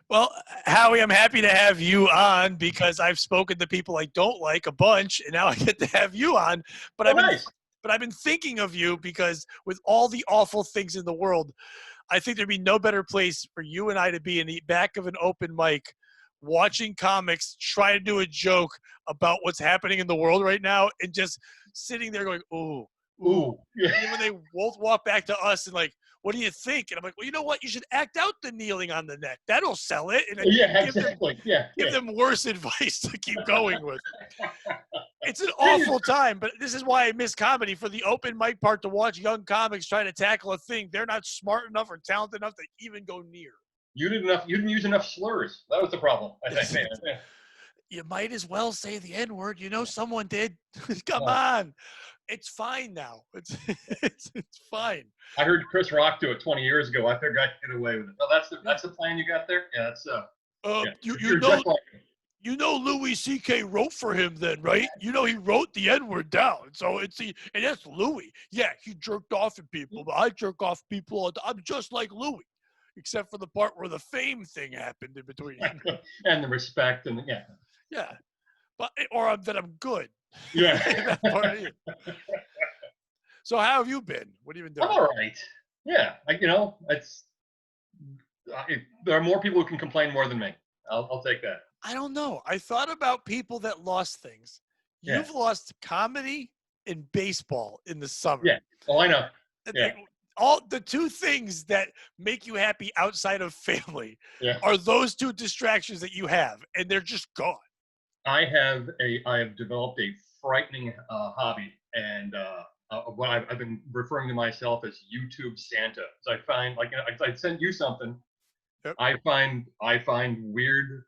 Well, Howie, I'm happy to have you on because I've spoken to people I don't like a bunch, and now I get to have you on. But Oh, I've been, nice. but I've been thinking of you because with all the awful things in the world, I think there'd be no better place for you and I to be in the back of an open mic, watching comics, try to do a joke about what's happening in the world right now, and just sitting there going, "Ooh, ooh." Ooh, yeah, And then when they both walk back to us and like, "What do you think?" And I'm like, "Well, you know what? You should act out the kneeling on the neck. That'll sell it." And then yeah, give them exactly. Yeah, give yeah. them worse advice to keep going with. It's an Thing is, awful time, but this is why I miss comedy. For the open mic part, to watch young comics try to tackle a thing they're not smart enough or talented enough to even go near. you did enough. You didn't use enough slurs. That was the problem. I think. Yeah. You might as well say the N word. You know someone did. Come Oh, on, it's fine now. It's fine. I heard Chris Rock do it 20 years ago. I figured I could get away with it. Oh, Yeah. that's the plan you got there. Yeah, that's Uh, yeah. you you You're know just like you know Louis C.K. wrote for him then, right? You know he wrote the N word down. So and that's Louis. Yeah, he jerked off at people, but I jerk off people all the time. I'm just like Louis, except for the part where the fame thing happened in between. and the respect and yeah, Yeah, but or that I'm good. yeah. That part is. So how have you been? What have you been I'm doing? all right. Yeah, it's there are more people who can complain more than me. I'll take that. I don't know. I thought about people that lost things. Yeah, You've lost comedy and baseball in the summer. yeah. Oh, I know. Yeah, Like, all the two things that make you happy outside of family yeah. are those two distractions that you have, and they're just gone. I have developed a frightening hobby, and what I've been referring to myself as YouTube Santa. So I find like I send you something. Yep. I find weird.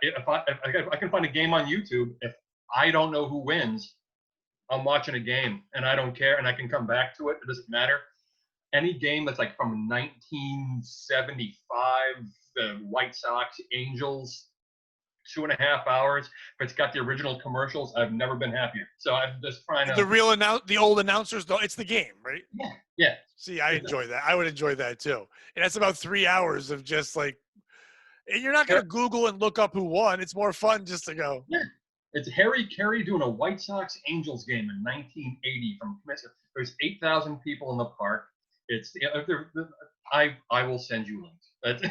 If I can find a game on YouTube, if I don't know who wins, I'm watching a game and I don't care, and I can come back to it. It doesn't matter. Any game that's like from 1975, the White Sox, Angels, 2.5 hours. If it's got the original commercials, I've never been happier. So I'm just trying to. The old announcers, though, it's the game, right? Yeah, yeah. See, I enjoy that. I would enjoy that too. And that's about 3 hours of just like, and you're not going to Google and look up who won. It's more fun just to go. Yeah. It's Harry Carey doing a White Sox Angels game in 1980 from there's 8,000 people in the park. It's I will send you links. That's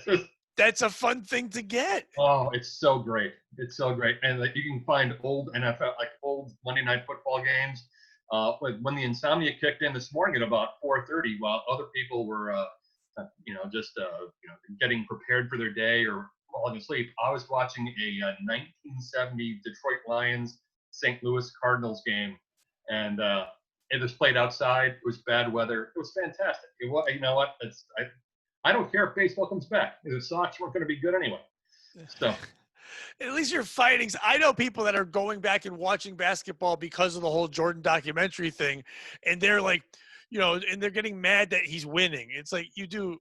just, That's a fun thing to get. oh, it's so great. It's so great, and like, you can find old NFL, like old Monday Night Football games. When the insomnia kicked in this morning at about 4:30, while other people were, just getting prepared for their day or falling asleep, I was watching a 1970 Detroit Lions St. Louis Cardinals game, and it was played outside. It was bad weather. It was fantastic. It was, you know what? I don't care if baseball comes back. The Sox weren't going to be good anyway. So At least you're fighting. I know people that are going back and watching basketball because of the whole Jordan documentary thing, and they're like, and they're getting mad that he's winning. It's like you do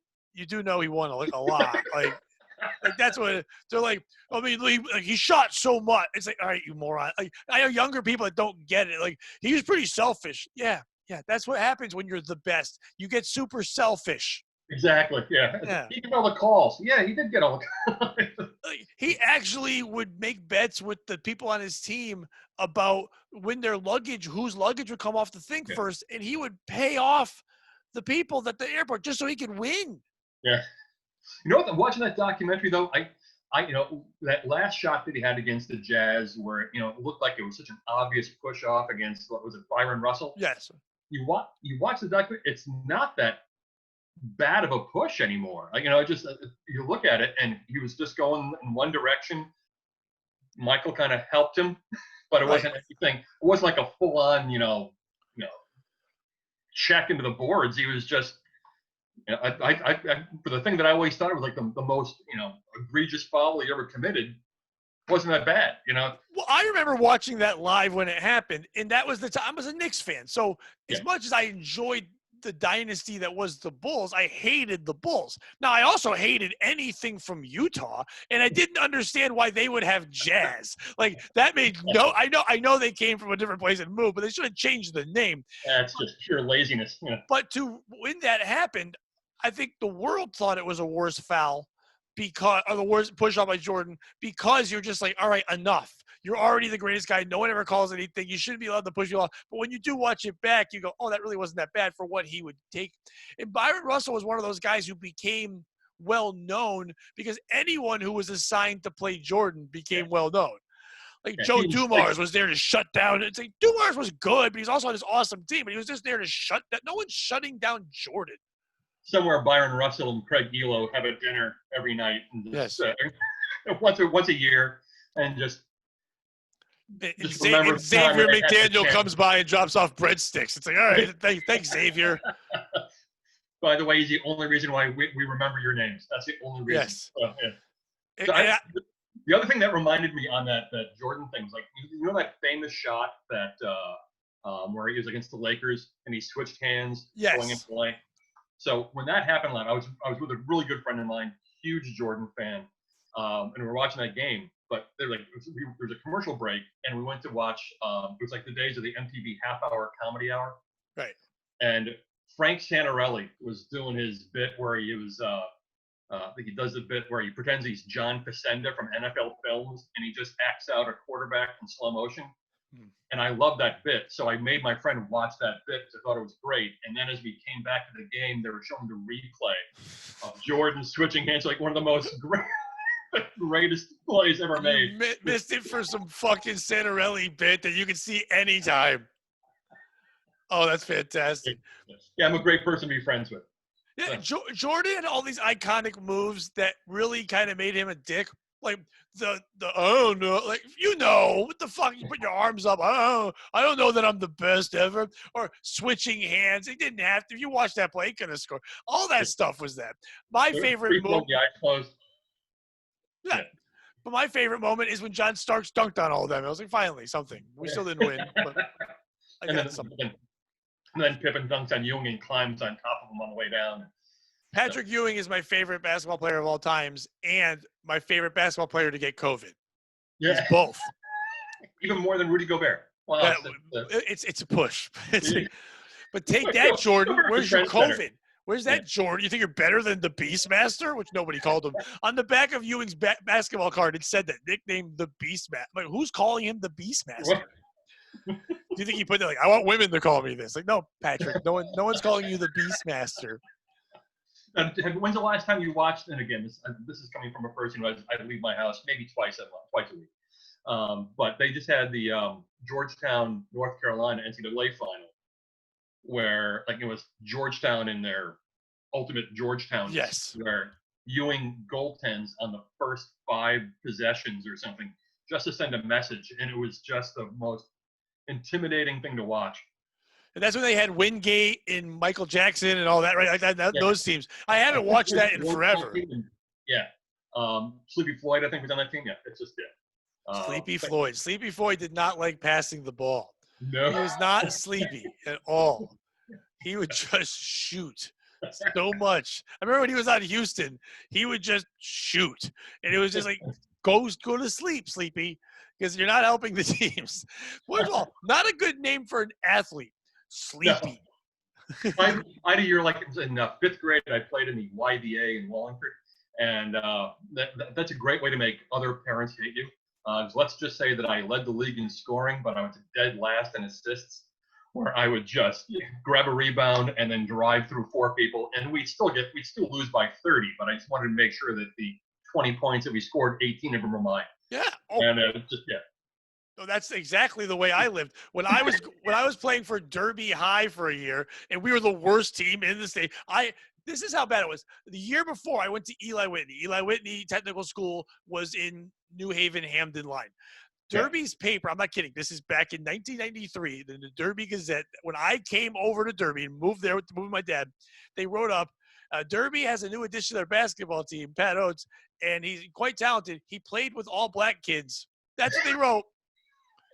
know he won like a lot. Like that's what they're like. I mean, he shot so much. It's like, all right, you moron. Like, I know younger people that don't get it. Like, he was pretty selfish. Yeah, that's what happens when you're the best. You get super selfish. exactly, yeah. Yeah. He got all the calls. Yeah, he did get all the calls. Like, he actually would make bets with the people on his team about when whose luggage would come off the thing Yeah, first, and he would pay off the people at the airport just so he could win. yeah. You know what? I'm watching that documentary though. That last shot that he had against the Jazz, where it looked like it was such an obvious push off against what was it, Byron Russell. Yes. You watch the documentary. It's not that bad of a push anymore. Just you look at it, and he was just going in one direction. Michael kind of helped him, but it Right. wasn't anything. It wasn't like a full on, check into the boards. He was just, for the thing that I always thought was like the most, egregious foul he ever committed, wasn't that bad, Well, I remember watching that live when it happened, and that was the time I was a Knicks fan. So Yeah. as much as I enjoyed the dynasty that was the Bulls, I hated the Bulls. Now, I also hated anything from Utah, and I didn't understand why they would have Jazz. Like, that made I know they came from a different place and moved, but they should have changed the name. That's just pure laziness. But when that happened, I think the world thought it was a worse foul because – or the worst push off by Jordan because you're just like, all right, enough. You're already the greatest guy. No one ever calls anything. You shouldn't be allowed to push you off. But when you do watch it back, you go, oh, that really wasn't that bad for what he would take. And Byron Russell was one of those guys who became well known because anyone who was assigned to play Jordan became well known. Like Joe Dumars was there to shut down. It's like Dumars was good, but he's also on this awesome team. But he was just there to shut that. No one's shutting down Jordan. Somewhere Byron Russell and Craig Elo have a dinner every night. And just, once a year, and just Xavier McDaniel comes by and drops off breadsticks. It's like, all right, thanks, Xavier. By the way, he's the only reason why we remember your names. That's the only reason. Yes. So the other thing that reminded me on that Jordan thing was like, you know that famous shot that where he was against the Lakers and he switched hands going into play. So when that happened live, I was with a really good friend of mine, huge Jordan fan, and we were watching that game. But there was a commercial break, and we went to watch. It was like the days of the MTV half-hour comedy hour. Right. And Frank Santarelli was doing his bit where he was. I think he does the bit where he pretends he's John Facenda from NFL Films, and he just acts out a quarterback in slow motion. And I love that bit, so I made my friend watch that bit because I thought it was great. And then as we came back to the game, they were showing the replay of Jordan switching hands, like one of the most greatest plays ever made. You missed it for some fucking Santarelli bit that you can see anytime. Oh, that's fantastic. Yeah, I'm a great person to be friends with. Yeah, Jordan had all these iconic moves that really kind of made him a dick. Like the oh no, like what the fuck? You put your arms up. I don't know that I'm the best ever. Or switching hands. He didn't have to. If you watch that play, he could have scored. All that stuff was that. My favorite move. The eyes closed. Yeah. But my favorite moment is when John Starks dunked on all of them. I was like, finally, something. We still didn't win, but I got something. And then Pippen dunks on Ewing and climbs on top of him on the way down. Patrick Ewing is my favorite basketball player of all times and my favorite basketball player to get COVID. Yeah. He's both. Even more than Rudy Gobert. Wow. It's a push. But take that, Jordan. Where's your COVID? Where's that, Jordan? You think you're better than the Beastmaster? Which nobody called him. On the back of Ewing's basketball card, it said that, nicknamed the Beastmaster. Like, who's calling him the Beastmaster? Do you think he put that, like, I want women to call me this? Like, no, Patrick. No one's calling you the Beastmaster. When's the last time you watched? And again, this is coming from a person who I leave my house maybe twice a week. But they just had the Georgetown, North Carolina NCAA final, where like it was Georgetown in their ultimate Georgetown. Yes. Where Ewing goaltends on the first 5 possessions or something just to send a message, and it was just the most intimidating thing to watch. And that's when they had Wingate and Michael Jackson and all that, right? Like that, those teams. I haven't watched that in forever. Yeah. Sleepy Floyd, I think, was on that team. Yeah, it's just Sleepy Floyd. Sleepy Floyd did not like passing the ball. No. He was not sleepy at all. He would just shoot so much. I remember when he was on Houston, he would just shoot. And it was just like, go to sleep, Sleepy, because you're not helping the teams. First of all, not a good name for an athlete. Sleepy. No. I had a year like in 5th grade. I played in the YBA in Wallingford, and that's a great way to make other parents hate you. Let's just say that I led the league in scoring, but I was dead last in assists, where I would just grab a rebound and then drive through 4 people, and we'd still lose by 30. But I just wanted to make sure that the 20 points that we scored, 18 of them were mine. Yeah. Oh. And just. So that's exactly the way I lived. When I was playing for Derby High for a year, and we were the worst team in the state. This is how bad it was. The year before, I went to Eli Whitney. Eli Whitney Technical School was in New Haven, Hamden line. Derby's paper, I'm not kidding, this is back in 1993, the Derby Gazette. When I came over to Derby and moved there with my dad, they wrote up, Derby has a new addition to their basketball team, Pat Oates, and he's quite talented. He played with all black kids. That's what they wrote.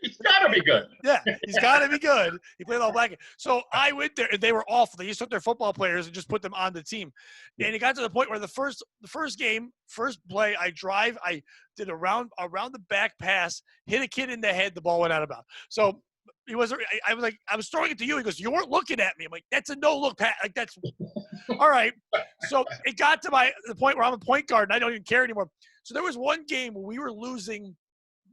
He's got to be good. Yeah, he's got to be good. He played all black. So I went there, and they were awful. They just took their football players and just put them on the team. And it got to the point where the first play, I did around the back pass, hit a kid in the head, the ball went out of bounds. So he wasn't. I was like, I was throwing it to you. He goes, you weren't looking at me. I'm like, that's a no look, Pat. Like that's all right. So it got to the point where I'm a point guard and I don't even care anymore. So there was one game where we were losing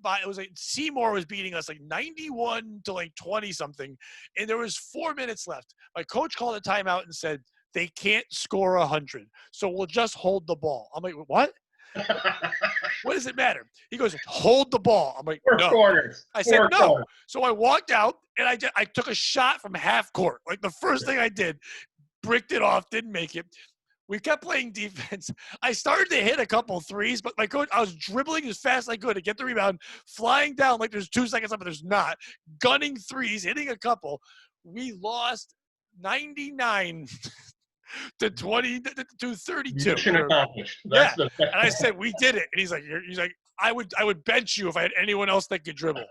by, it was like Seymour was beating us like 91 to like 20 something, and there was 4 minutes left. My coach called a timeout and said they can't score 100, so we'll just hold the ball. I'm like, what? What does it matter? He goes, hold the ball. I'm like, Four no. corners. I said Four no. corners. So I walked out and I took a shot from half court. Like the first thing I did, bricked it off, didn't make it. We kept playing defense. I started to hit a couple threes, but my coach, I was dribbling as fast as I could to get the rebound, flying down like there's 2 seconds up, but there's not. Gunning threes, hitting a couple. We lost 99 to 20 to 32. Mission accomplished. That's yeah. And I said, we did it. And he's like, I would bench you if I had anyone else that could dribble.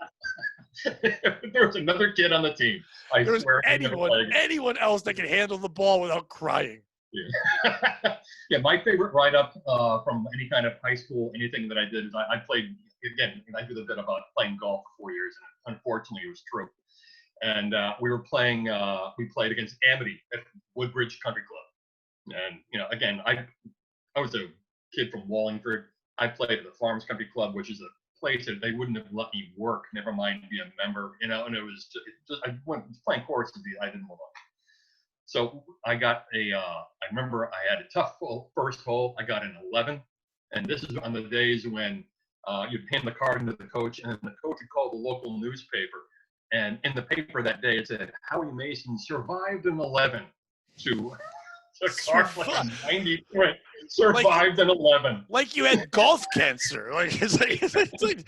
There was another kid on the team. I There was swear. anyone else that could handle the ball without crying. Yeah. Yeah, my favorite write-up from any kind of high school, anything that I did is I played, again, I did a bit about playing golf for 4 years, and unfortunately it was true. And we played against Amity at Woodbridge Country Club. And, again, I was a kid from Wallingford. I played at the Farms Country Club, which is a place that they wouldn't have let me work, never mind be a member, and it was just I went playing courses I didn't love. So I got I remember I had a tough first hole. I got an 11. And this is on the days when you'd hand the card into the coach, and the coach would call the local newspaper. And in the paper that day, it said, Howie Mason survived an 11 to Carlin 93. Survived an 11. Like you had golf cancer. Like it's like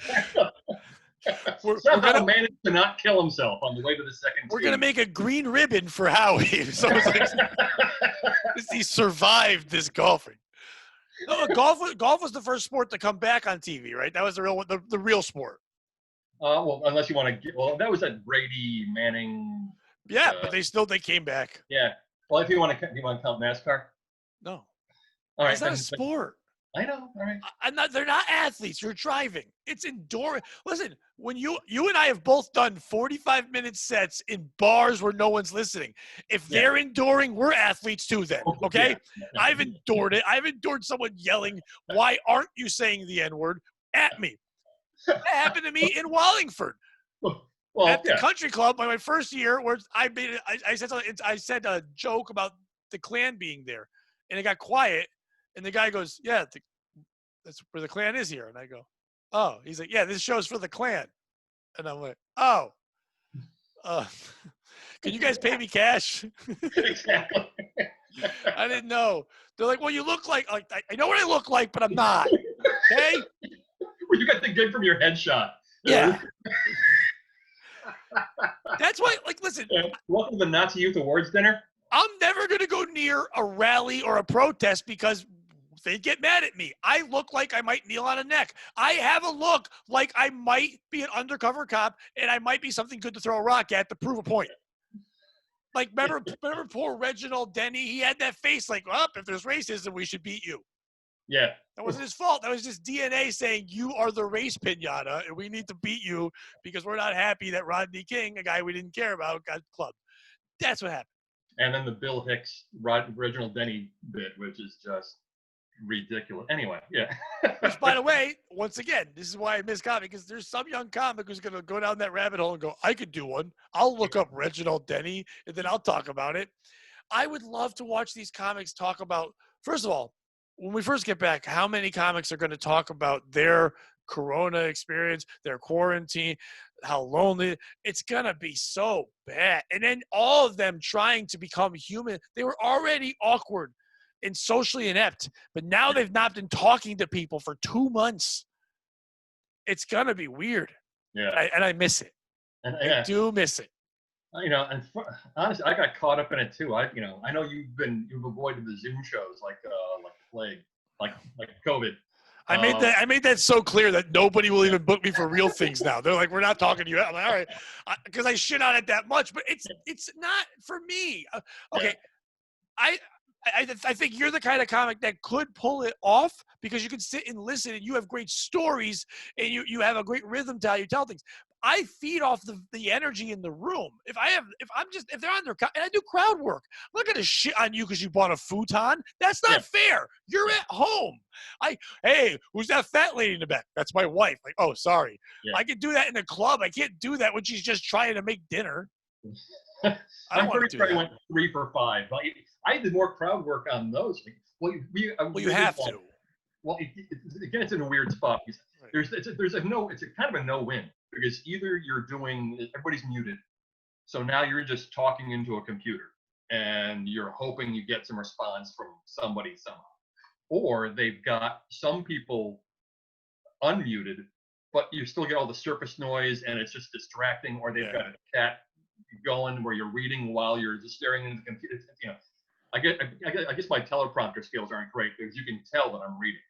Somehow managed to not kill himself on the way to the second We're tee. going to make a green ribbon for Howie. So it's like, he survived this golfing. No, golf was the first sport to come back on TV, right? That was the real sport. Well, unless you want to get, that was that Brady Manning. Yeah, but they came back. Yeah. Well, do you want to count NASCAR? No. All right. It's not a sport. I know. All right. They're not athletes. You're driving. It's endurance. Listen, when you and I have both done 45-minute sets in bars where no one's listening. If they're enduring, we're athletes too then, okay? Yeah. I've endured it. I've endured someone yelling, why aren't you saying the N-word at me? That happened to me in Wallingford. Well, at the country club, my first year, where I said a joke about the Klan being there, and it got quiet. And the guy goes, yeah, that's where the Klan is here. And I go, oh. He's like, yeah, this show's for the Klan. And I'm like, oh. Can you guys pay me cash? Exactly. I didn't know. They're like, well, you look like I know what I look like, but I'm not. Okay? Well, you got the gig from your headshot. Yeah. That's why, listen. Welcome to the Nazi Youth Awards dinner. I'm never going to go near a rally or a protest because they get mad at me. I look like I might kneel on a neck. I have a look like I might be an undercover cop and I might be something good to throw a rock at to prove a point. Like, remember poor Reginald Denny? He had that face like, if there's racism, we should beat you. Yeah. That wasn't his fault. That was just DNA saying you are the race pinata and we need to beat you because we're not happy that Rodney King, a guy we didn't care about, got clubbed. That's what happened. And then the Bill Hicks, Reginald Denny bit, which is just ridiculous. Anyway, yeah. Which, by the way, once again, this is why I miss comic, because there's some young comic who's going to go down that rabbit hole and go, I could do one. I'll look up Reginald Denny, and then I'll talk about it. I would love to watch these comics talk about, first of all, when we first get back, how many comics are going to talk about their Corona experience, their quarantine, how lonely. It's going to be so bad. And then all of them trying to become human. They were already awkward and socially inept, but now they've not been talking to people for 2 months. It's going to be weird. Yeah. And I miss it. And I do miss it. And honestly, I got caught up in it too. I know you've avoided the Zoom shows like plague, like COVID. I made that so clear that nobody will even book me for real things now. They're like, we're not talking to you. I'm like, all right, because I shit on it that much, but it's not for me. Okay, yeah. I think you're the kind of comic that could pull it off because you can sit and listen and you have great stories and you have a great rhythm to how you tell things. I feed off the energy in the room. If they're on their, and I do crowd work, I'm not gonna shit on you because you bought a futon. That's not fair. You're at home. Hey, who's that fat lady in the back? That's my wife. Like, oh, sorry. Yeah. I can do that in a club. I can't do that when she's just trying to make dinner. I'm pretty sure I went 3 for 5. I did more crowd work on those. Well, you have to. Well, again, it's in a weird spot. It's a kind of a no-win, because either everybody's muted, so now you're just talking into a computer and you're hoping you get some response from somebody somehow, or they've got some people unmuted, but you still get all the surface noise and it's just distracting, or they've got a chat going where you're reading while you're just staring into the computer. I guess my teleprompter skills aren't great, because you can tell that I'm reading.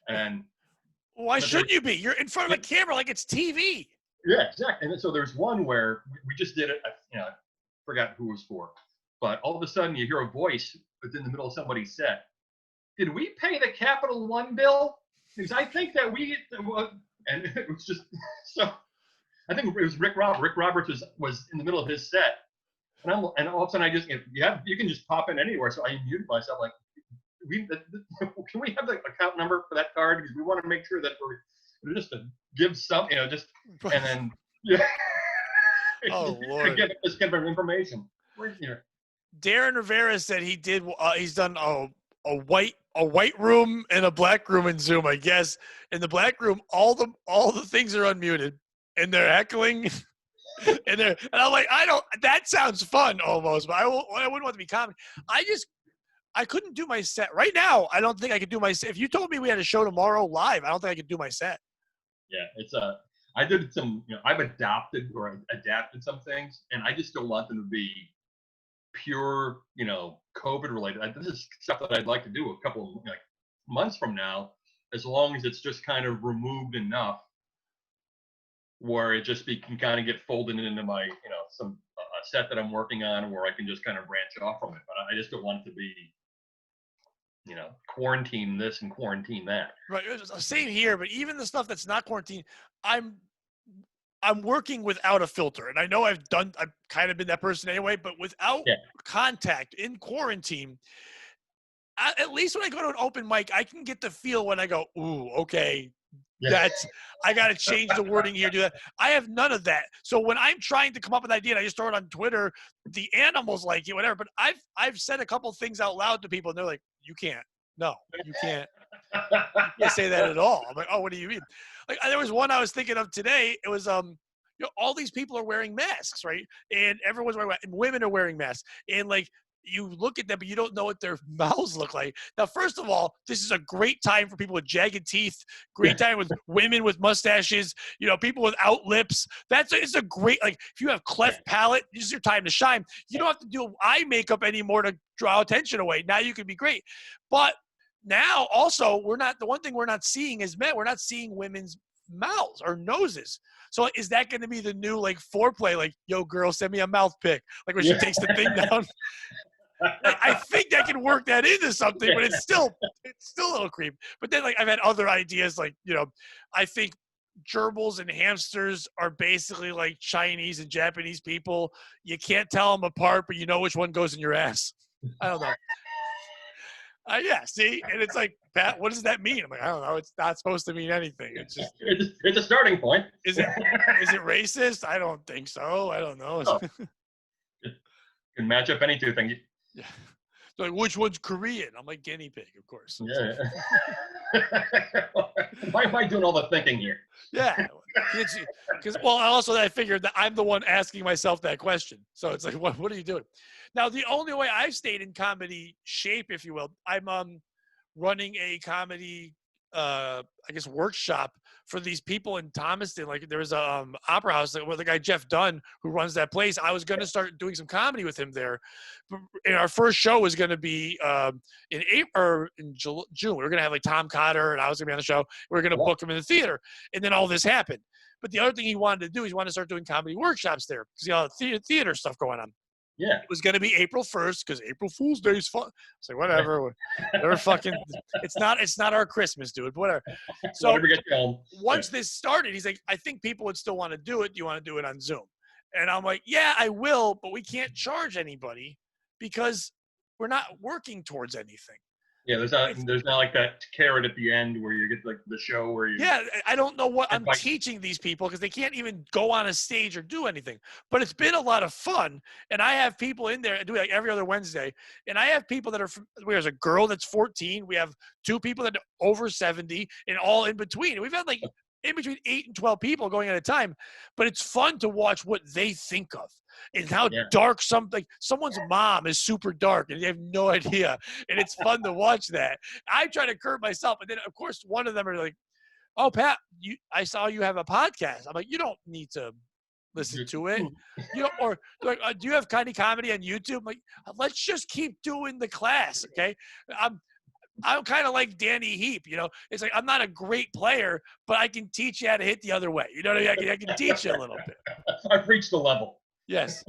And why shouldn't you be? You're in front of a camera like it's TV. Yeah, exactly. And so there's one where we just did it. I forgot who it was for, but all of a sudden you hear a voice within the middle of somebody's set. Did we pay the Capital One bill? Because I think that and it was just so. I think it was Rick Roberts. Rick Roberts was in the middle of his set, and all of a sudden you can just pop in anywhere. So I muted myself, like, can we have the account number for that card, because we want to make sure that we're just to give some, and then oh Lord, get this kind of information. Darren Rivera said he's done a white room and a black room in Zoom. I guess in the black room all the things are unmuted and they're heckling. and I'm like, that sounds fun almost, but I wouldn't want to be comic. I couldn't do my set right now. I don't think I could do my set. If you told me we had a show tomorrow live, I don't think I could do my set. Yeah, I did some, I've adapted some things, and I just don't want them to be pure, COVID related. This is stuff that I'd like to do a couple of months from now, as long as it's just kind of removed enough where it just can kind of get folded into my, some set that I'm working on, where I can just kind of branch off from it. But I just don't want it to be, quarantine this and quarantine that. Right. Same here, but even the stuff that's not quarantine, I'm working without a filter. And I know I've kind of been that person anyway, but without contact in quarantine, at least when I go to an open mic, I can get the feel when I go, ooh, okay, I got to change the wording here, do that. I have none of that. So when I'm trying to come up with an idea and I just throw it on Twitter, the animals like it, whatever. But I've said a couple things out loud to people, and they're like, you can't. No, you can't. You can't say that at all. I'm like, oh, what do you mean? Like, there was one I was thinking of today. It was all these people are wearing masks, right? And everyone's wearing, and women are wearing masks, and like, you look at them, but you don't know what their mouths look like. Now, first of all, this is a great time for people with jagged teeth, great time with women with mustaches, people without lips. It's a great, like, if you have cleft palate, this is your time to shine. You don't have to do eye makeup anymore to draw attention away. Now you can be great. But now also, the one thing we're not seeing is men. We're not seeing women's mouths or noses. So is that going to be the new, like, foreplay? Like, yo, girl, send me a mouth pic. Like, when she takes the thing down. I think I can work that into something, but it's still a little creep. But then, like, I've had other ideas, like, I think gerbils and hamsters are basically like Chinese and Japanese people. You can't tell them apart, but you know which one goes in your ass. I don't know. See, and it's like, Pat, what does that mean? I'm like, I don't know. It's not supposed to mean anything. It's just it's a starting point. Is it racist? I don't think so. I don't know. Oh. You can match up any two things. Yeah. So, like, which one's Korean? I'm like, guinea pig, of course. Yeah. Why am I doing all the thinking here? Yeah. Because also I figured that I'm the one asking myself that question. So it's like, what are you doing? Now, the only way I've stayed in comedy shape, if you will, I'm running a comedy, workshop for these people in Thomaston. Like, there was a opera house with the guy Jeff Dunn, who runs that place. I was going to start doing some comedy with him there, and our first show was going to be in April or in June. We were going to have, like, Tom Cotter, and I was going to be on the show. We were going to book him in the theater, and then all this happened. But the other thing he wanted to do is he wanted to start doing comedy workshops there because he had theater stuff going on. Yeah. It was going to be April 1st because April Fool's Day is fun. It's like, whatever. Whatever fucking – it's not our Christmas, dude. But whatever. So Whatever gets you home. once this started, he's like, I think people would still want to do it. Do you want to do it on Zoom? And I'm like, yeah, I will, but we can't charge anybody because we're not working towards anything. Yeah, there's not like that carrot at the end where you get like the show where you. Yeah, I don't know what I'm teaching these people because they can't even go on a stage or do anything. But it's been a lot of fun, and I have people in there. I do it like every other Wednesday, and I have people that are from. There's a girl that's 14. We have 2 people that are over 70, and all in between. We've had like in between 8 and 12 people going at a time, but it's fun to watch what they think of and how dark someone's mom is super dark and they have no idea. And it's fun to watch that. I try to curb myself. And then of course, one of them are like, oh, Pat, I saw you have a podcast. I'm like, you don't need to listen to it. Or like, do you have Kind of Comedy on YouTube? I'm like, let's just keep doing the class. Okay. I'm kind of like Danny Heap, It's like I'm not a great player, but I can teach you how to hit the other way. You know what I mean? I can teach you a little bit. I've reached the level. Yes.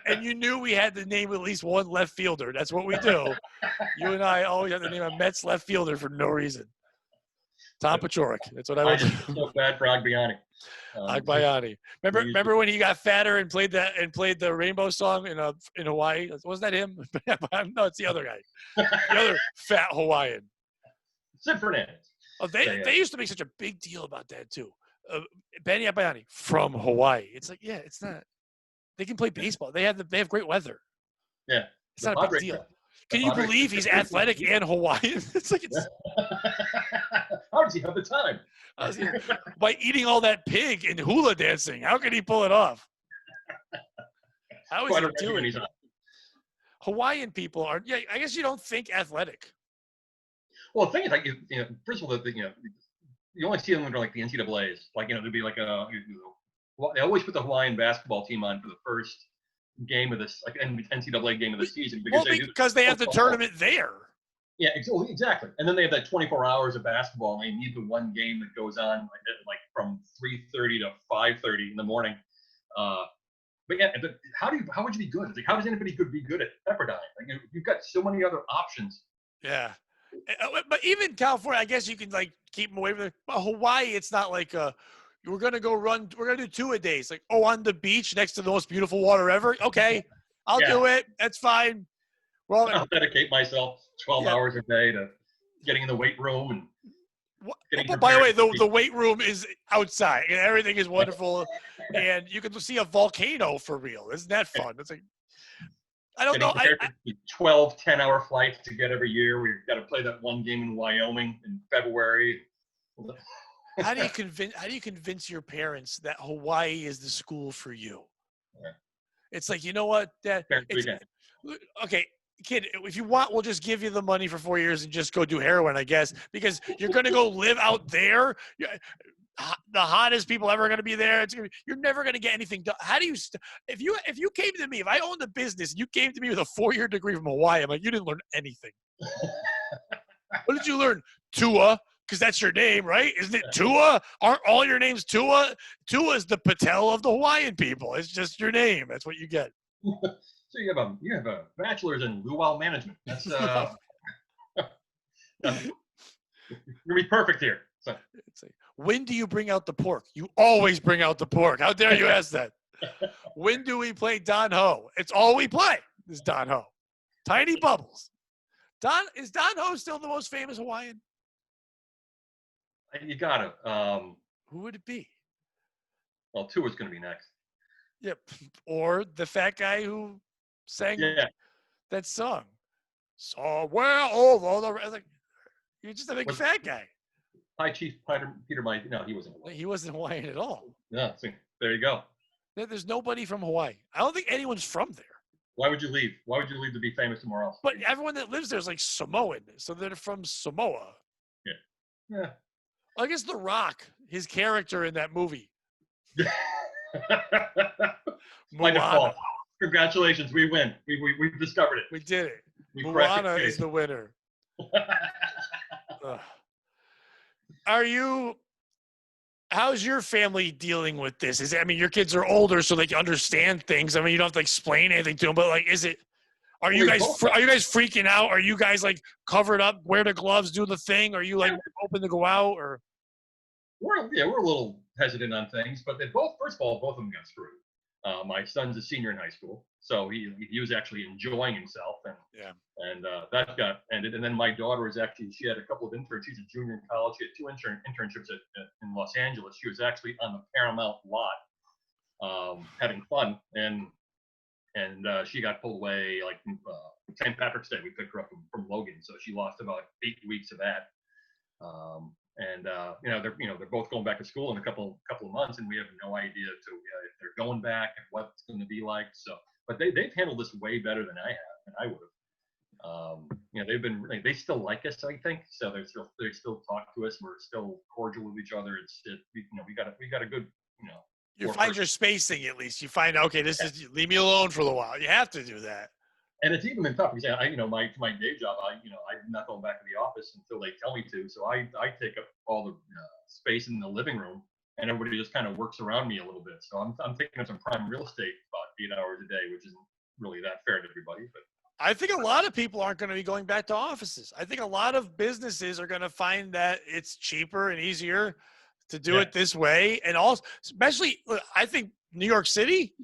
And you knew we had to name at least one left fielder. That's what we do. You and I always have to name a Mets left fielder for no reason. Tom Paciorek. That's what I would do. So bad for Agbayani. Agbayani. Remember when he got fatter and played the Rainbow song in Hawaii? Wasn't that him? No, it's the other guy. The other fat Hawaiian. Sid Fernandez. Oh, they used to make such a big deal about that too. Benny Agbayani from Hawaii. It's like, yeah, it's not. They can play baseball. They have great weather. Yeah. It's not a big deal. Can you believe he's athletic and Hawaiian? It's like how does he have the time? By eating all that pig and hula dancing. How can he pull it off? How is he doing it? Hawaiian people are, I guess you don't think athletic. Well, the thing is, like, first of all, you only see them under like the NCAAs. Like, there'd be like they always put the Hawaiian basketball team on for the first game of this, like NCAA game of the season, because they have the tournament there. Yeah, exactly. And then they have that 24 hours of basketball, and they need the one game that goes on like from 3:30 to 5:30 in the morning. But yeah, how would you be good? It's like, how does anybody be good at Pepperdine? Like, you've got so many other options. Yeah, but even California, I guess you can like keep them away from it. But Hawaii, it's not like we're gonna go run. We're gonna do 2 a day. It's like, on the beach next to the most beautiful water ever. Okay, I'll do it. That's fine. Well, I'll dedicate myself 12 hours a day to getting in the weight room and getting. By the way, the weight room is outside and everything is wonderful, and you can see a volcano for real. Isn't that fun? It's like, I don't know. 12 10-hour flights to get every year. We've got to play that one game in Wyoming in February. How do you convince your parents that Hawaii is the school for you? Yeah. It's like, you know what, Dad? Okay, kid, if you want, we'll just give you the money for 4 years and just go do heroin, I guess, because you're going to go live out there. The hottest people ever going to be there. You're never going to get anything done. How do you if you came to me, if I owned a business and you came to me with a 4-year degree from Hawaii, I'm like, you didn't learn anything. What did you learn? Tua, because that's your name, right? Isn't it Tua? Aren't all your names Tua? Tua is the Patel of the Hawaiian people. It's just your name. That's what you get. So you have a bachelor's in luau management. That's you're gonna be perfect here. So. It's like, when do you bring out the pork? You always bring out the pork. How dare you ask that? When do we play Don Ho? It's all we play is Don Ho. Tiny Bubbles. Is Don Ho still the most famous Hawaiian? You got it. Who would it be? Well, Tua's going to be next. Yep. Or the fat guy who sang that song. Somewhere over the. Like, you're just a big fat guy. Hi, Chief Peter Mike. No, he wasn't Hawaiian. He wasn't Hawaiian at all. Yeah, see, there you go. There's nobody from Hawaii. I don't think anyone's from there. Why would you leave? Why would you leave to be famous somewhere else? But everyone that lives there is like Samoan, so they're from Samoa. Yeah. I guess The Rock, his character in that movie. By default. Congratulations, we win. We've discovered it. We did it. Moana is the winner. Are you how's your family dealing with this? Is it, I mean, your kids are older, so they can understand things. I mean, you don't have to explain anything to them, but like, are Well, you they guys, both are you guys freaking out? Are you guys like covered up, wear the gloves, do the thing? Are you like open to go out or? we're a little hesitant on things, but they both, first of all, both of them got screwed. My son's a senior in high school, so he was actually enjoying himself, and Yeah. that got ended. And then my daughter was actually, she had a couple of interns. She's a junior in college. She had two internships in Los Angeles. She was actually on the Paramount lot, having fun, and she got pulled away like St. Patrick's Day. We picked her up from Logan, so she lost about 8 weeks of that. They're both going back to school in a couple of months, and we have no idea if they're going back and what it's going to be like. So, but they've handled this way better than I have, and I would have. They still like us, I think. So they still talk to us. We're still cordial with each other. We got a good. You find your spacing at least. You find, okay, leave me alone for a little while. You have to do that. And it's even been tough because my day job, I'm not going back to the office until they tell me to. So I take up all the space in the living room, and everybody just kind of works around me a little bit. So I'm taking up some prime real estate about 8 hours a day, which isn't really that fair to everybody. But I think a lot of people aren't going to be going back to offices. I think a lot of businesses are going to find that it's cheaper and easier to do it this way. And also, especially, I think New York City,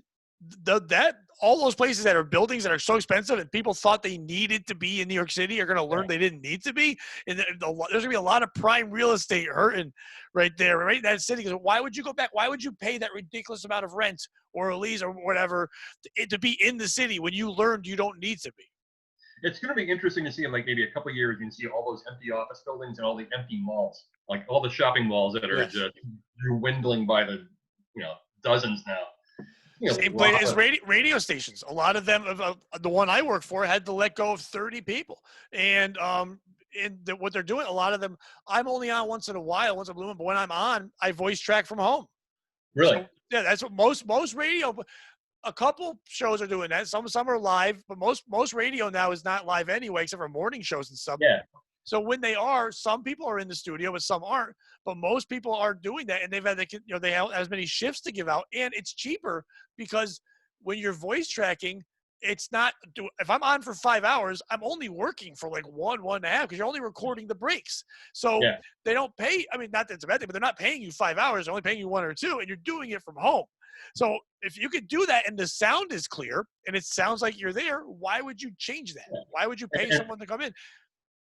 all those places that are buildings that are so expensive and people thought they needed to be in New York City are going to learn they didn't need to be. And there's going to be a lot of prime real estate hurting right there, right in that city. Because why would you go back? Why would you pay that ridiculous amount of rent or a lease or whatever to be in the city when you learned you don't need to be? It's going to be interesting to see in like maybe a couple of years, you can see all those empty office buildings and all the empty malls, like all the shopping malls that are just dwindling by the dozens now. Same place as radio stations. A lot of them, the one I work for, had to let go of 30 people. And what they're doing, a lot of them, I'm only on once in a while, once in a blue moon, but when I'm on, I voice track from home. Really? So, yeah, that's what most radio. A couple shows are doing that. Some are live, but most radio now is not live anyway, except for morning shows and stuff. Yeah. So when they are, some people are in the studio, but some aren't. But most people are doing that, and they have as many shifts to give out, and it's cheaper because when you're voice tracking, it's not. If I'm on for 5 hours, I'm only working for like 1.5 because you're only recording the breaks. So they don't pay. I mean, not that it's a bad thing, but they're not paying you 5 hours. They're only paying you 1 or 2, and you're doing it from home. So if you could do that and the sound is clear and it sounds like you're there, why would you change that? Why would you pay someone to come in?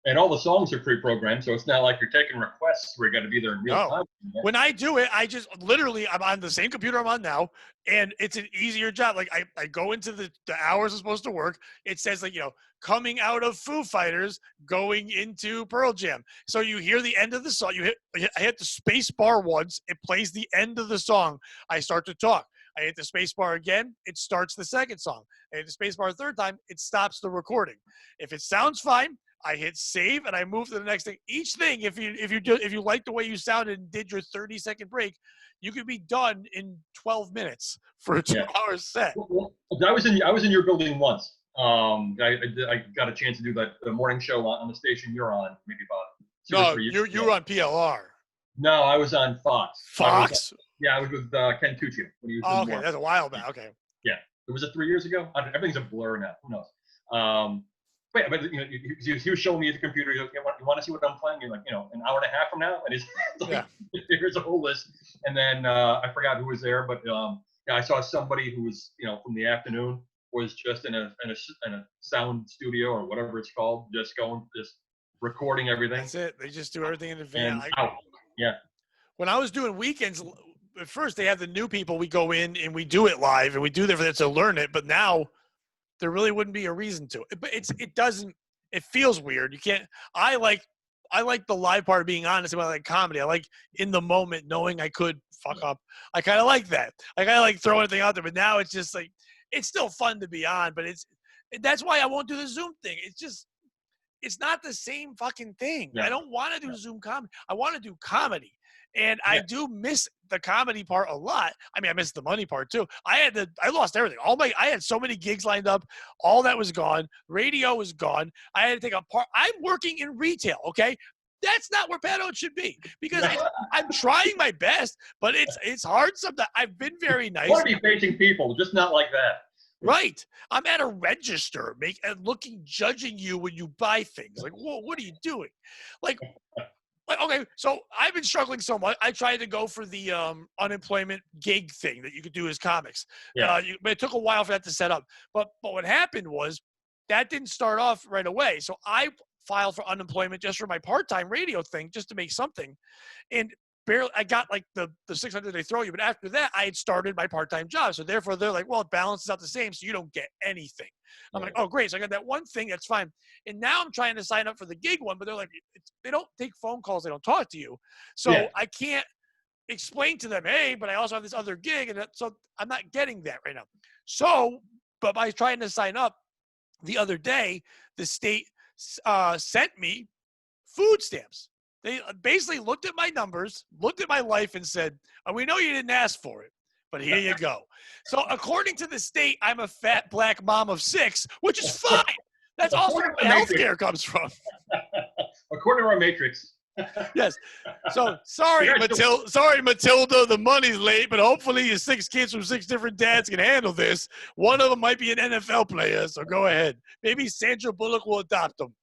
And all the songs are pre-programmed, so it's not like you're taking requests where you got to be there in real time. When I do it, I just literally, I'm on the same computer I'm on now, and it's an easier job. Like I go into the hours I'm supposed to work. It says like, coming out of Foo Fighters, going into Pearl Jam. So you hear the end of the song. I hit the space bar once. It plays the end of the song. I start to talk. I hit the space bar again. It starts the second song. I hit the space bar a third time. It stops the recording. If it sounds fine, I hit save and I move to the next thing. Each thing, if you like the way you sounded and did your 30-second break, you could be done in 12 minutes for a 2-hour set. Well, I was in your building once. I got a chance to do the morning show on the station you're on, maybe about 2 or 3 years ago. You were on PLR. No, I was on Fox. Fox? I was with Ken Tucci. Okay, that's a while back. Okay. Yeah, was it 3 years ago? Everything's a blur now. Who knows? But he was showing me the computer. You want to see what I'm playing? You're like, an hour and a half from now, and here's a whole list. And then I forgot who was there, but I saw somebody who was, from the afternoon was just in a sound studio or whatever it's called, just recording everything. That's it. They just do everything in advance. Yeah. When I was doing weekends, at first they have the new people. We go in and we do it live, and we do that for them to learn it. But now there really wouldn't be a reason to. But it feels weird. You can't. I like the live part of being honest about like comedy. I like in the moment knowing I could fuck up. I kind of like that. I kind of like throwing anything out there. But now it's just like it's still fun to be on. But that's why I won't do the Zoom thing. It's not the same fucking thing. Yeah. I don't want to do Zoom comedy. I want to do comedy. And I do miss the comedy part a lot. I mean, I miss the money part too. I lost everything. I had so many gigs lined up. All that was gone. Radio was gone. I had to take a part. I'm working in retail. Okay. That's not where Pat Oates should be, because I'm trying my best, but it's hard sometimes. I've been very You nice. want to be facing people, just not like that. Right. I'm at a register judging you when you buy things. Like, whoa, what are you doing? Like, okay, so I've been struggling so much. I tried to go for the unemployment gig thing that you could do as comics. Yeah. But it took a while for that to set up. But what happened was that didn't start off right away. So I filed for unemployment just for my part-time radio thing, just to make something. And barely, I got like the 600 they throw you. But after that, I had started my part-time job. So therefore, they're like, well, it balances out the same, so you don't get anything. I'm like, oh, great. So I got that one thing. That's fine. And now I'm trying to sign up for the gig one, but they're like, they don't take phone calls. They don't talk to you. So I can't explain to them, hey, but I also have this other gig. And so I'm not getting that right now. So, but by trying to sign up the other day, the state sent me food stamps. They basically looked at my numbers, looked at my life, and said, oh, we know you didn't ask for it, but here you go. So according to the state, I'm a fat black mom of 6, which is fine. That's also where healthcare comes from. According to our matrix. Yes. So sorry, Matilda, the money's late, but hopefully your 6 kids from 6 different dads can handle this. One of them might be an NFL player, so go ahead. Maybe Sandra Bullock will adopt them.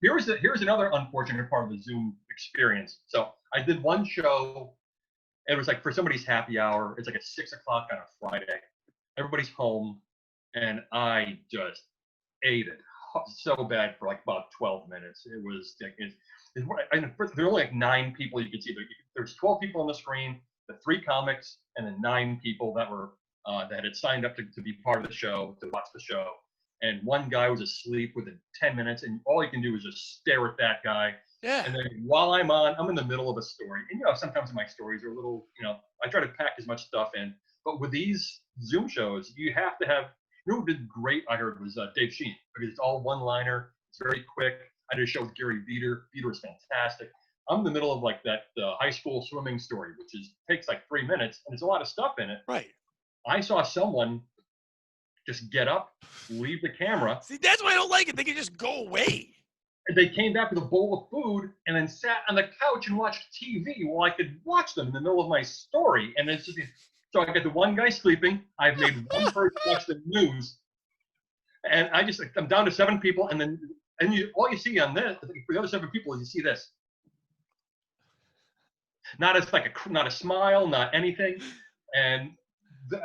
Here's another unfortunate part of the Zoom experience. So I did one show. It was like for somebody's happy hour. It's like at 6 o'clock on a Friday. Everybody's home, and I just ate it so bad for like about 12 minutes. It was there were only like 9 people you could see. There's 12 people on the screen, the 3 comics, and then 9 people that were that had signed up to be part of the show, to watch the show. And one guy was asleep within 10 minutes, and all you can do is just stare at that guy. Yeah. And then while I'm in the middle of a story, and sometimes my stories are a little, I try to pack as much stuff in. But with these Zoom shows, you have to have. Who did great? I heard was Dave Sheen, because it's all one-liner. It's very quick. I did a show with Gary Veter. Veter was fantastic. I'm in the middle of like that high school swimming story, which takes like 3 minutes, and there's a lot of stuff in it. Right. I saw someone just get up, leave the camera. See, that's why I don't like it. They can just go away. And they came back with a bowl of food and then sat on the couch and watched TV while I could watch them in the middle of my story. And it's just, so I got the one guy sleeping. I've made one person watch the news. And I'm down to 7 people. And then all you see on this, for the other 7 people, is you see this. Not a smile, not anything. And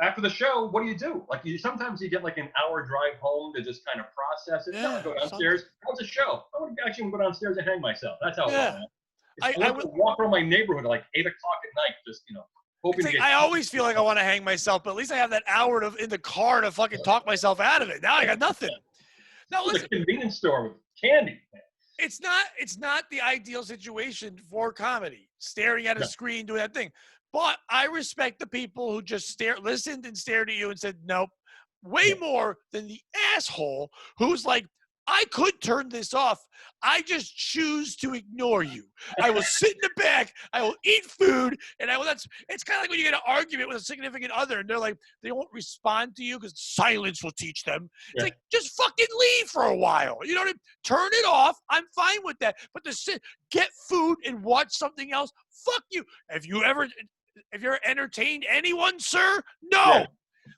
after the show, what do? Like sometimes you get like an hour drive home to just kind of process it. Yeah, go downstairs. How's the show? I would actually go downstairs and hang myself. That's how it went. I would walk around my neighborhood at like 8 o'clock at night, just hoping to get. I always feel like I want to hang myself, but at least I have that hour in the car to fucking talk myself out of it. Now I got nothing. Now listen, a convenience store with candy. It's not the ideal situation for comedy. Staring at a screen, doing that thing. But I respect the people who just listened and stared at you and said, nope, way more than the asshole who's like, I could turn this off. I just choose to ignore you. I will sit in the back. I will eat food. And it's kind of like when you get an argument with a significant other and they're like, they won't respond to you because silence will teach them. It's like, just fucking leave for a while. You know what I mean? Turn it off. I'm fine with that. But to sit, get food and watch something else, fuck you. Have you ever entertained anyone, sir? No. Yeah.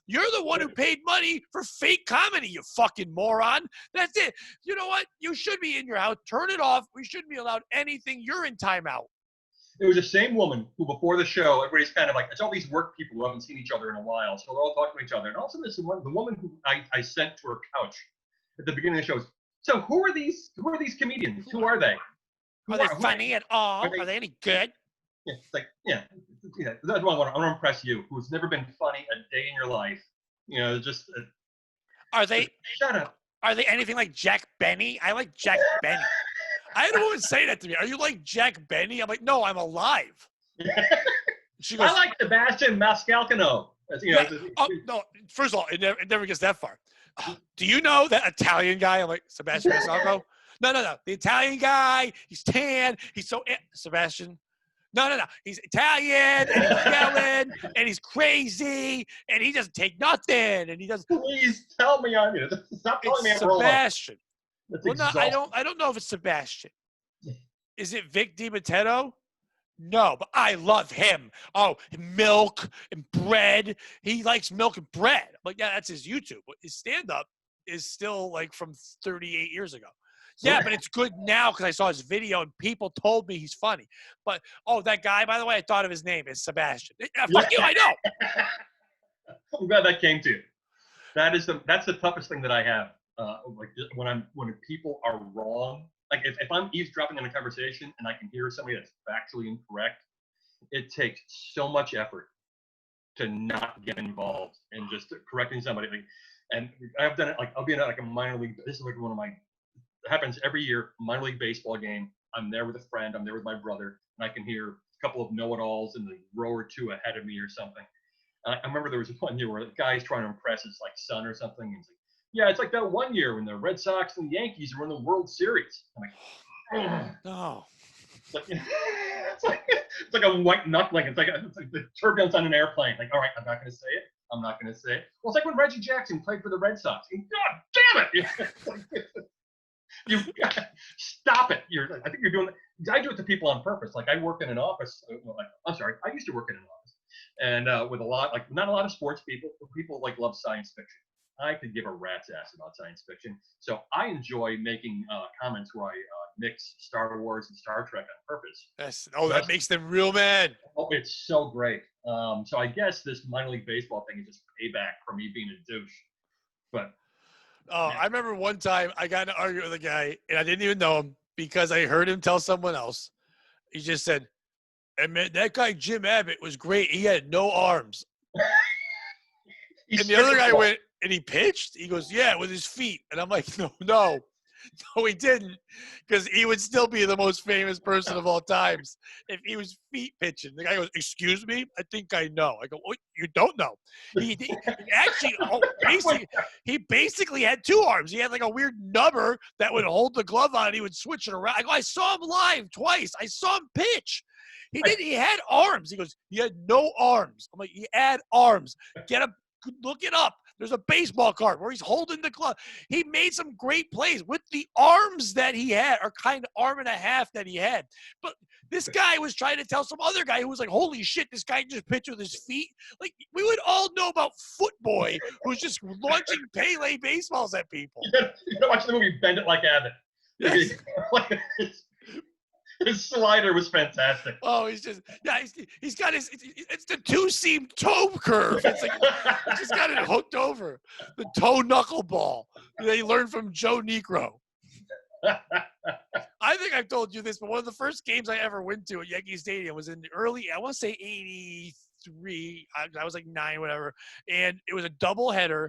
You're the one who paid money for fake comedy, you fucking moron. That's it. You know what? You should be in your house. Turn it off. We shouldn't be allowed anything. You're in timeout. It was the same woman who, before the show, everybody's kind of like, it's all these work people who haven't seen each other in a while, so they're all talking to each other. And all of a sudden, the woman who I sent to her couch at the beginning of the show, so who are these comedians? Who are they? Are they funny at all? Are they any good? Yeah, it's like, that's what I want to impress you, who's never been funny a day in your life. Just. Are they? Shut up. Are they anything like Jack Benny? I like Jack Benny. I had a woman say that to me. Are you like Jack Benny? I'm like, no, I'm alive. She goes, I like Sebastian Maniscalco. No, first of all, it never gets that far. Do you know that Italian guy? I'm like, Sebastian Maniscalco? No. The Italian guy, he's tan. He's so Sebastian. No. He's Italian, and he's yelling, and he's crazy, and he doesn't take nothing, and he doesn't. Please tell me I'm here. Stop telling me I'm wrong. Sebastian. Well, no, I don't know if it's Sebastian. Is it Vic DiMatteo? No, but I love him. Oh, milk and bread. He likes milk and bread. But yeah, that's his YouTube. But his stand-up is still like from 38 years ago. Yeah, but it's good now because I saw his video and people told me he's funny. But, that guy, by the way, I thought of his name. It's Sebastian. Fuck you, I know. I'm glad that came to you. That's the toughest thing that I have. When people are wrong, like if I'm eavesdropping on a conversation and I can hear somebody that's factually incorrect, it takes so much effort to not get involved and just correcting somebody. And I've done it. Like I'll be in a minor league. This is like one of my. It happens every year. Minor league baseball game. I'm there with a friend. I'm there with my brother, and I can hear a couple of know-it-alls in the row or two ahead of me or something. I remember there was one year where the guy's trying to impress his son or something. And he's like, yeah, it's like that one year when the Red Sox and the Yankees were in the World Series. I'm like, no. It's like a white knuckling. It's like the turbulence on an airplane. Like, all right, I'm not going to say it. I'm not going to say it. Well, it's like when Reggie Jackson played for the Red Sox. God damn it! You stop it. I think you're doing. I do it to people on purpose. Like I work in an office. I'm sorry. I used to work in an office, and with not a lot of sports people. People love science fiction. I could give a rat's ass about science fiction. So I enjoy making comments where I mix Star Wars and Star Trek on purpose. That makes them real mad. Oh, it's so great. So I guess this minor league baseball thing is just payback for me being a douche. But I remember one time I got in an argument with a guy, and I didn't even know him because I heard him tell someone else. He just said, "Hey, man, that guy Jim Abbott was great. He had no arms." And the other guy went, and he pitched? He goes, yeah, with his feet. And I'm like, no, he didn't, because he would still be the most famous person of all times if he was feet pitching. The guy goes, excuse me? I think I know. I go, oh, you don't know. He actually, he basically had two arms. He had like a weird nubber that would hold the glove on, and he would switch it around. I go, I saw him live twice. I saw him pitch. He had arms. He goes, he had no arms. I'm like, he had arms. Look it up. There's a baseball card where he's holding the glove. He made some great plays with the arms that he had, or kind of arm and a half that he had. But this guy was trying to tell some other guy who was like, holy shit, this guy just pitched with his feet. Like, we would all know about Footboy, who's just launching Pele baseballs at people. You gotta watch the movie Bend It Like Abbott. Yes. His slider was fantastic. Oh, he's got it's the two-seam toe curve. It's like, he's just got it hooked over. The toe knuckle ball that he learned from Joe Negro. I think I've told you this, but one of the first games I ever went to at Yankee Stadium was in the early, I want to say 83. I was like 9, whatever. And it was a doubleheader,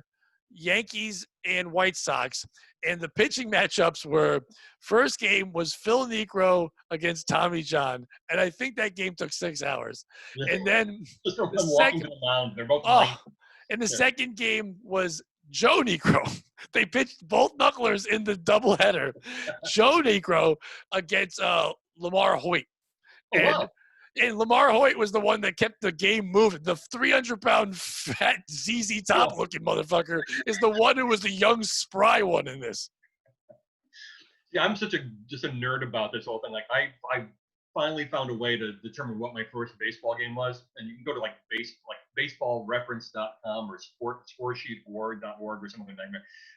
Yankees and White Sox. And the pitching matchups were, first game was Phil Niekro against Tommy John. And I think that game took 6 hours. And then the second game was Joe Niekro. They pitched both knucklers in the doubleheader. Joe Niekro against Lamar Hoyt. And Lamar Hoyt was the one that kept the game moving. The 300-pound, fat, ZZ Top-looking motherfucker is the one who was the young, spry one in this. Yeah, I'm just a nerd about this whole thing. Like, I finally found a way to determine what my first baseball game was. And you can go to baseballreference.com or scoresheet.org or something like that.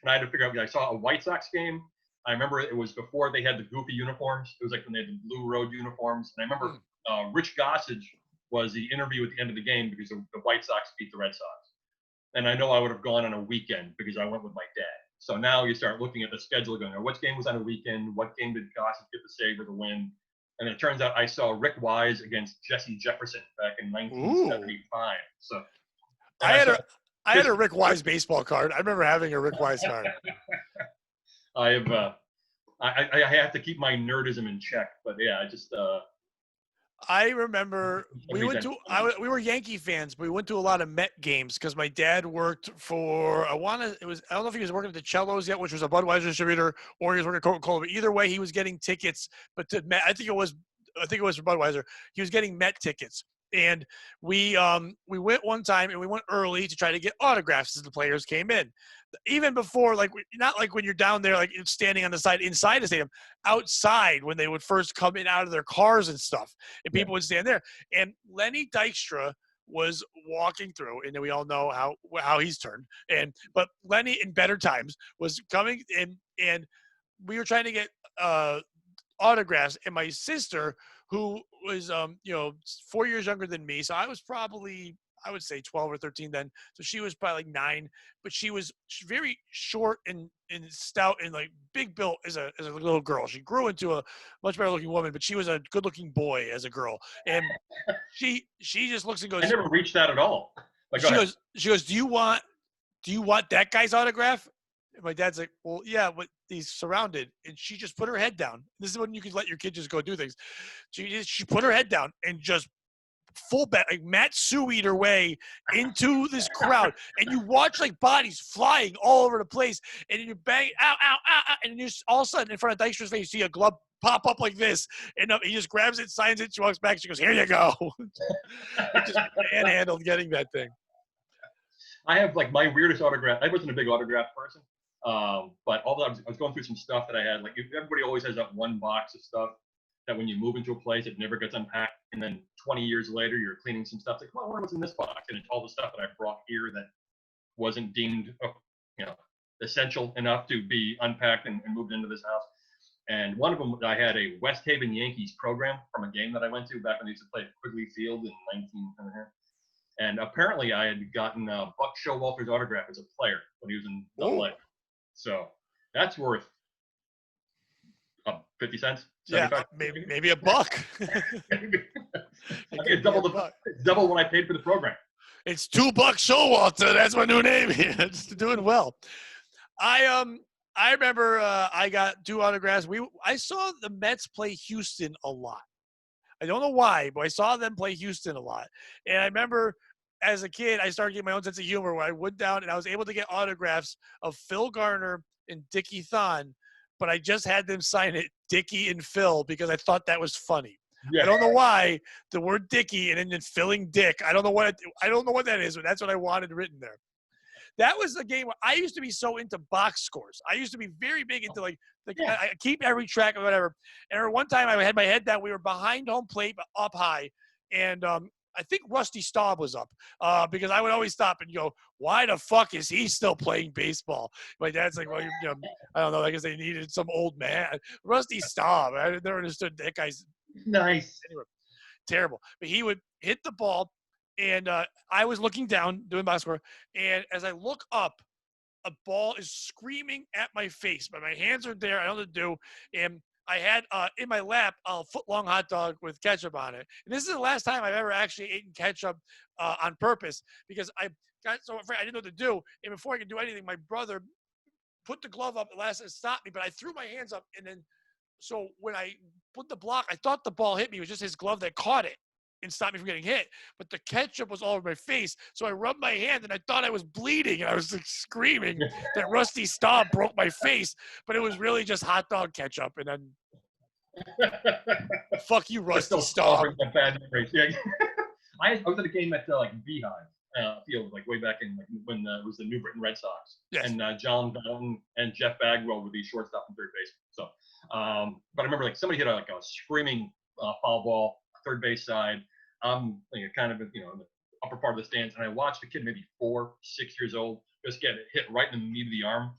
And I had to figure out. I saw a White Sox game. I remember it was before they had the goofy uniforms. It was like when they had the blue road uniforms. And I remember Rich Gossage was the interview at the end of the game because the White Sox beat the Red Sox. And I know I would have gone on a weekend because I went with my dad. So now you start looking at the schedule going, what game was on a weekend? What game did Gossage get the save or the win? And it turns out I saw Rick Wise against Jesse Jefferson back in 1975. So I had a Rick Wise baseball card. I remember having a Rick Wise card. I have to keep my nerdism in check, but yeah, I remember we were Yankee fans, but we went to a lot of Met games because my dad worked for, I don't know if he was working at the Cellos yet, which was a Budweiser distributor, or he was working at Coca-Cola, but either way he was getting tickets, but I think it was for Budweiser. He was getting Met tickets. And we went one time and we went early to try to get autographs as the players came in. Even before, like, not like when you're down there, like standing on the side inside the stadium, outside when they would first come in out of their cars and stuff, and people would stand there. And Lenny Dykstra was walking through, and we all know how he's turned. But Lenny in better times was coming in, and we were trying to get autographs, and my sister, who was 4 years younger than me, so I was probably, I would say 12 or 13 then, so she was probably like 9, but she was very short and stout and like big built as a little girl. She grew into a much better looking woman, but she was a good looking boy as a girl. And she just looks and goes, I never reached that at all. Like, she goes, do you want that guy's autograph? And my dad's like, well, yeah, but he's surrounded. And she just put her head down. This is when you can let your kid just go do things. She put her head down and just full bet, like Matt Sueed her way into this crowd. And you watch like bodies flying all over the place. And you bang, ow, ow, ow, ow. And you all of a sudden in front of Dykstra's face, you see a glove pop up like this. And he just grabs it, signs it. She walks back. She goes, here you go. Just manhandled getting that thing. I have like my weirdest autograph. I wasn't a big autograph person. But all that I was going through some stuff that I had. Like everybody always has that one box of stuff that when you move into a place, it never gets unpacked. And then 20 years later, you're cleaning some stuff. It's like, well, what was in this box? And it's all the stuff that I brought here that wasn't deemed, essential enough to be unpacked and moved into this house. And one of them, I had a West Haven Yankees program from a game that I went to back when they used to play at Quigley Field in 1900. And apparently I had gotten Buck Showalter's autograph as a player when he was in LA. So that's worth 50 cents. Yeah, maybe a buck. Okay, double what I paid for the program. It's $2 Showalter. That's my new name. It's doing well. I remember I got 2 autographs. I saw the Mets play Houston a lot. I don't know why, but I saw them play Houston a lot. And I remember as a kid, I started getting my own sense of humor where I went down and I was able to get autographs of Phil Garner and Dickie Thon, but I just had them sign it Dickie and Phil because I thought that was funny. Yeah. I don't know why the word Dickie and then filling Dick. I don't know what that is, but that's what I wanted written there. That was the game where I used to be so into box scores. I used to be very big into I keep every track of whatever. And one time I had my head down. We were behind home plate, but up high. And I think Rusty Staub was up because I would always stop and go, why the fuck is he still playing baseball? My dad's like, well, I don't know. I guess they needed some old man. Rusty Staub. I never understood that guy's nice. Anyway, terrible. But he would hit the ball. And I was looking down doing box score, and as I look up, a ball is screaming at my face, but my hands are there. I don't know what to do. And I had in my lap a foot-long hot dog with ketchup on it. And this is the last time I've ever actually eaten ketchup on purpose because I got so afraid I didn't know what to do. And before I could do anything, my brother put the glove up and stopped me, but I threw my hands up. And then so when I put the block, I thought the ball hit me. It was just his glove that caught it and stopped me from getting hit, but the ketchup was all over my face. So I rubbed my hand and I thought I was bleeding and I was like screaming that Rusty Staub broke my face, but it was really just hot dog ketchup. And then fuck you, Rusty Staub. Yeah. I was at a game at Beehive Field, way back in when it was the New Britain Red Sox. Yes. And John Bowden and Jeff Bagwell would be shortstop and third base. So, but I remember somebody hit a screaming foul ball, third base side. I'm kind of in the upper part of the stands, and I watched the kid, maybe 4, 6 years old, just get hit right in the knee of the arm.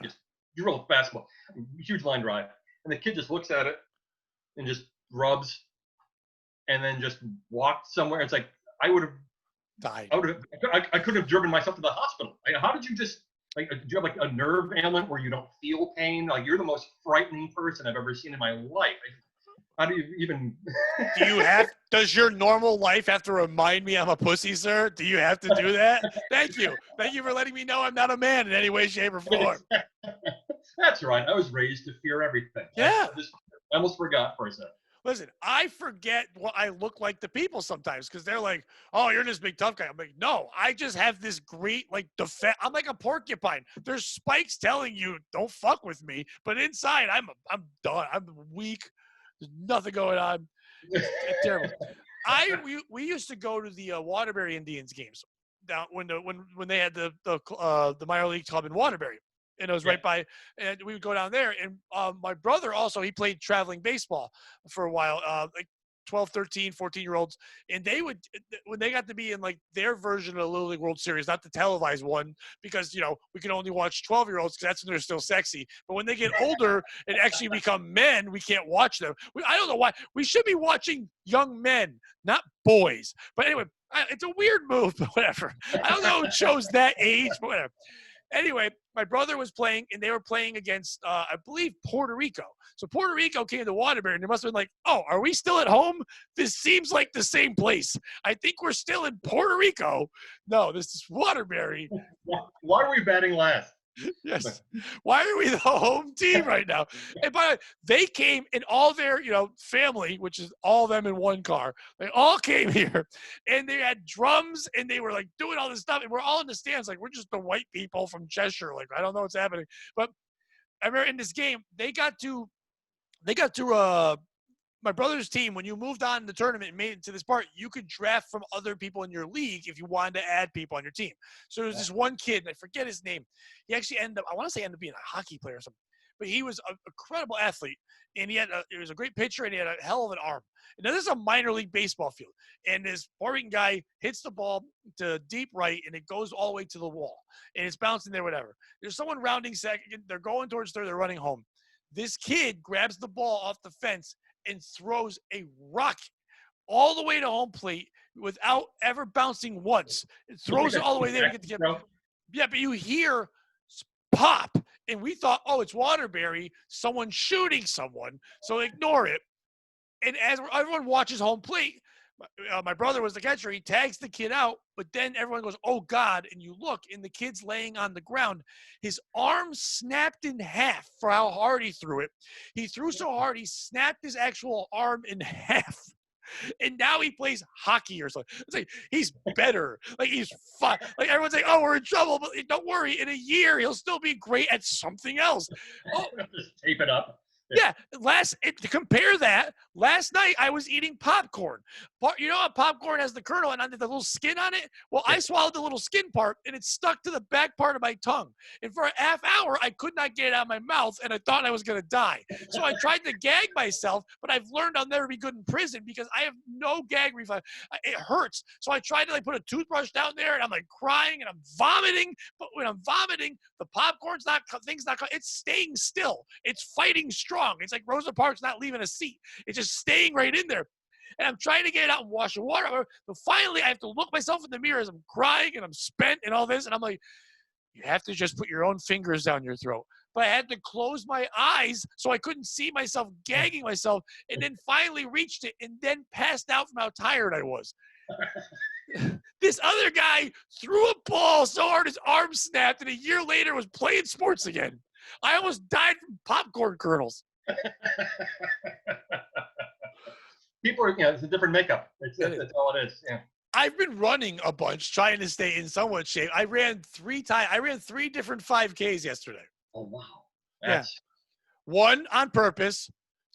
Just drill fastball, huge line drive, and the kid just looks at it and just rubs, and then just walked somewhere. It's like I would have died. I couldn't have driven myself to the hospital. How did you just do you have a nerve ailment where you don't feel pain? You're the most frightening person I've ever seen in my life. How do you even? Does your normal life have to remind me I'm a pussy, sir? Do you have to do that? Thank you for letting me know I'm not a man in any way, shape, or form. That's right. I was raised to fear everything. Yeah. I almost forgot for a second. Listen, I forget what I look like to people sometimes because they're like, "Oh, you're this big tough guy." I'm like, "No, I just have this great defense. I'm like a porcupine. There's spikes telling you don't fuck with me, but inside I'm done. I'm weak. There's nothing going on. It's terrible." we used to go to the Waterbury Indians games down when they had the minor league club in Waterbury, and it was right by, and we would go down there. And my brother also, he played traveling baseball for a while, like 12, 13, 14-year-olds, and they would, when they got to be in like their version of the Little League World Series, not the televised one, because we can only watch 12-year-olds because that's when they're still sexy. But when they get older and actually become men, we can't watch them. I don't know why. We should be watching young men, not boys. But anyway, it's a weird move, but whatever. I don't know who chose that age, but whatever. Anyway, my brother was playing, and they were playing against, I believe, Puerto Rico. So Puerto Rico came to Waterbury, and they must have been like, oh, are we still at home? This seems like the same place. I think we're still in Puerto Rico. No, this is Waterbury. Why are we batting last? Yes. Why are we the home team right now? And by the way, they came in all their, family, which is all of them in one car. They all came here, and they had drums, and they were like doing all this stuff, and we're all in the stands, like we're just the white people from Cheshire. Like I don't know what's happening, but I remember in this game they got to my brother's team. When you moved on in the tournament and made it to this part, you could draft from other people in your league if you wanted to add people on your team. So there was this one kid, and I forget his name. He actually ended up being a hockey player or something. But he was an incredible athlete, and he was a great pitcher, and he had a hell of an arm. And now this is a minor league baseball field, and this Puerto Rican guy hits the ball to deep right, and it goes all the way to the wall, and it's bouncing there, whatever. There's someone rounding second. They're going towards third. They're running home. This kid grabs the ball off the fence and throws a rock all the way to home plate without ever bouncing once. It throws it all the way there to get yeah, but you hear pop, and we thought, oh, it's Waterbury, someone shooting someone, so ignore it. And as everyone watches home plate, my brother was the catcher. He tags the kid out, but then everyone goes, oh, God, and you look, and the kid's laying on the ground. His arm snapped in half for how hard he threw it. He threw so hard, he snapped his actual arm in half. And now he plays hockey or something. It's like he's better. Like he's fun. Like everyone's like, oh, we're in trouble, but don't worry. In a year, he'll still be great at something else. Oh, just tape it up. Yeah, to compare that, last night I was eating popcorn. You know how popcorn has the kernel and the little skin on it? Well, I swallowed the little skin part, and it stuck to the back part of my tongue. And for a half hour, I could not get it out of my mouth, and I thought I was going to die. So I tried to gag myself, but I've learned I'll never be good in prison because I have no gag reflex. It hurts. So I tried to put a toothbrush down there, and I'm crying, and I'm vomiting. But when I'm vomiting, the popcorn's it's staying still. It's fighting strong. It's like Rosa Parks not leaving a seat. It's just staying right in there. And I'm trying to get it out and wash the water. But finally, I have to look myself in the mirror as I'm crying and I'm spent and all this. And I'm like, you have to just put your own fingers down your throat. But I had to close my eyes so I couldn't see myself gagging myself, and then finally reached it and then passed out from how tired I was. This other guy threw a ball so hard his arm snapped, and a year later was playing sports again. I almost died from popcorn kernels. People are, it's a different makeup. That's all it is. Yeah. I've been running a bunch, trying to stay in somewhat shape. I ran 3 times. I ran 3 different 5Ks yesterday. Oh, wow. That's... Yeah. 1 on purpose,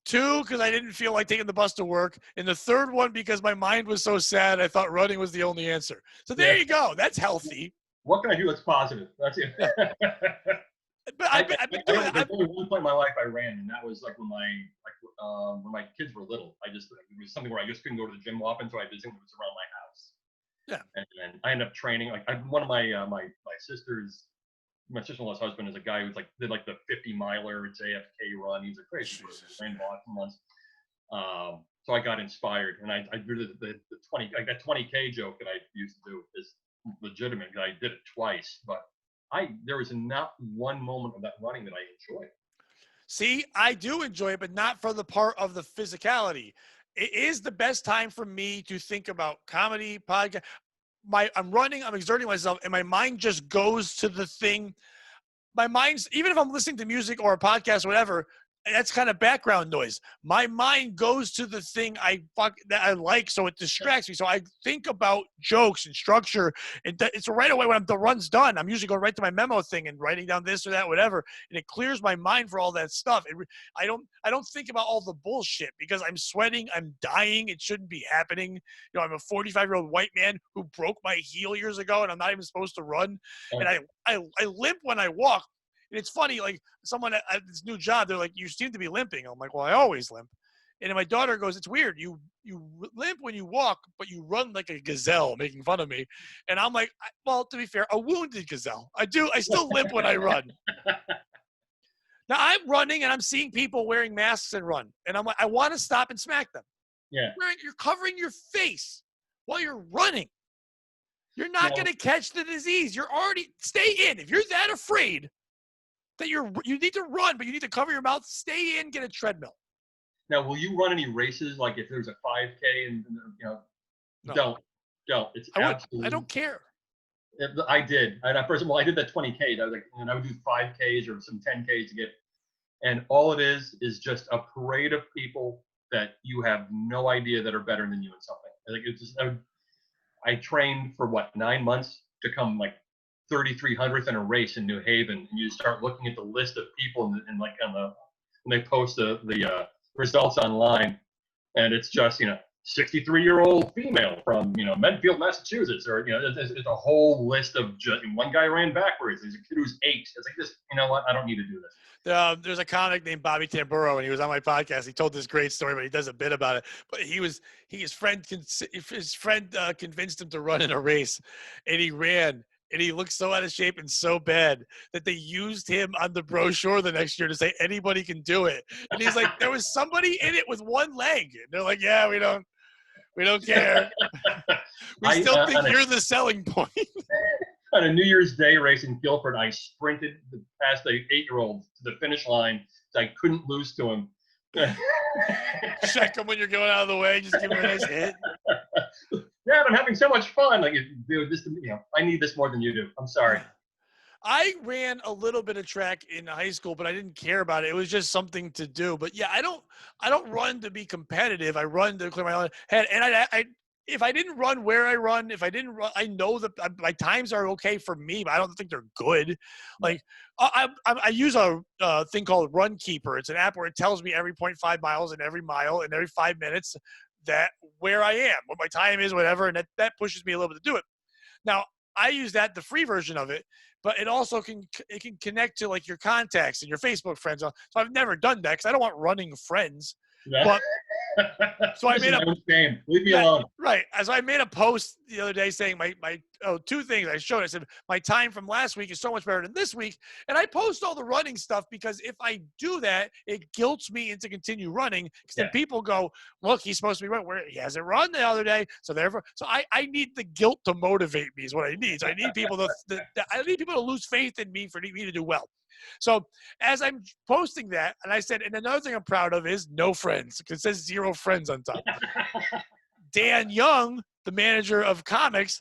2 because I didn't feel like taking the bus to work, and the 3rd one because my mind was so sad I thought running was the only answer. So there you go. That's healthy. What can I do that's positive? That's it. But I've been doing it. There's only one point in my life I ran, and that was when my kids were little. It was something where I just couldn't go to the gym often, so I visited when it was around my house. Yeah. And I ended up training. One of my sister-in-law's husband is a guy who's did the 50-miler. It's AFK run. He's a crazy person. He ran Boston once. So I got inspired, and I did the 20K joke that I used to do is legitimate. I did it twice, but there was not one moment of that running that I enjoyed. See, I do enjoy it, but not for the part of the physicality. It is the best time for me to think about comedy, podcast. I'm running, I'm exerting myself, and my mind just goes to the thing. My mind's, even if I'm listening to music or a podcast or whatever, that's kind of background noise. My mind goes to the thing that I like, so it distracts me. So I think about jokes and structure, and it's right away when the run's done. I'm usually going right to my memo thing and writing down this or that, whatever, and it clears my mind for all that stuff. I don't think about all the bullshit because I'm sweating, I'm dying. It shouldn't be happening. I'm a 45-year-old white man who broke my heel years ago, and I'm not even supposed to run, and I limp when I walk. And it's funny, like someone at this new job, they're like, "You seem to be limping." I'm like, "Well, I always limp." And then my daughter goes, "It's weird. You limp when you walk, but you run like a gazelle," making fun of me. And I'm like, "Well, to be fair, a wounded gazelle. I still limp when I run." Now I'm running and I'm seeing people wearing masks and run, and I'm like, I want to stop and smack them. Yeah. You're covering your face while you're running. You're not going to catch the disease. You're already stay in. If you're that afraid that you need to run, but you need to cover your mouth, stay in, get a treadmill. Now, will you run any races? Like if there's a 5K and No. don't. It's absolutely. I don't care. I did. And first of all, I did that 20Ks. I was like, and I would do 5Ks or some 10Ks to get. And all it is just a parade of people that you have no idea that are better than you in something. Like it's just, I trained for 9 months to come like 3,300th in a race in New Haven, and you start looking at the list of people and like when they post the results online, and it's just 63-year-old female from Medfield, Massachusetts, or it's a whole list of just one guy ran backwards. There's a kid who's 8. It's like this. You know what? I don't need to do this. There's a comic named Bobby Tamburo, and he was on my podcast. He told this great story, but he does a bit about it. But his friend convinced him to run in a race, and he ran. And he looked so out of shape and so bad that they used him on the brochure the next year to say anybody can do it. And he's like, there was somebody in it with one leg. And they're like, yeah, we don't care. We still think you're the selling point. On a New Year's Day race in Guilford, I sprinted past an 8-year-old to the finish line. So I couldn't lose to him. Check him when you're going out of the way. Just give him a nice hit. Dad, I'm having so much fun. Like, dude, this, I need this more than you do. I'm sorry. I ran a little bit of track in high school, but I didn't care about it. It was just something to do. But yeah, I don't run to be competitive. I run to clear my own head. And I if I didn't run where I run, if I didn't run, I know that my times are okay for me, but I don't think they're good. Like I use a thing called Runkeeper. It's an app where it tells me every 0.5 miles and every mile and every 5 minutes that where I am, what my time is, whatever, and that pushes me a little bit to do it. Now I use that, the free version of it, but it also can connect to like your contacts and your Facebook friends. So I've never done that because I don't want running friends. Yeah. But so I made leave me alone. Right. So I made a post the other day saying two things I showed. I said, my time from last week is so much better than this week. And I post all the running stuff because if I do that, it guilts me into continue running. Because then people go, look, he's supposed to be running. He hasn't run the other day. So therefore, I need the guilt to motivate me is what I need. So I need people to lose faith in me for me to do well. So as I'm posting that, and I said, and another thing I'm proud of is no friends, because it says 0 friends on top. Dan Young, the manager of comics,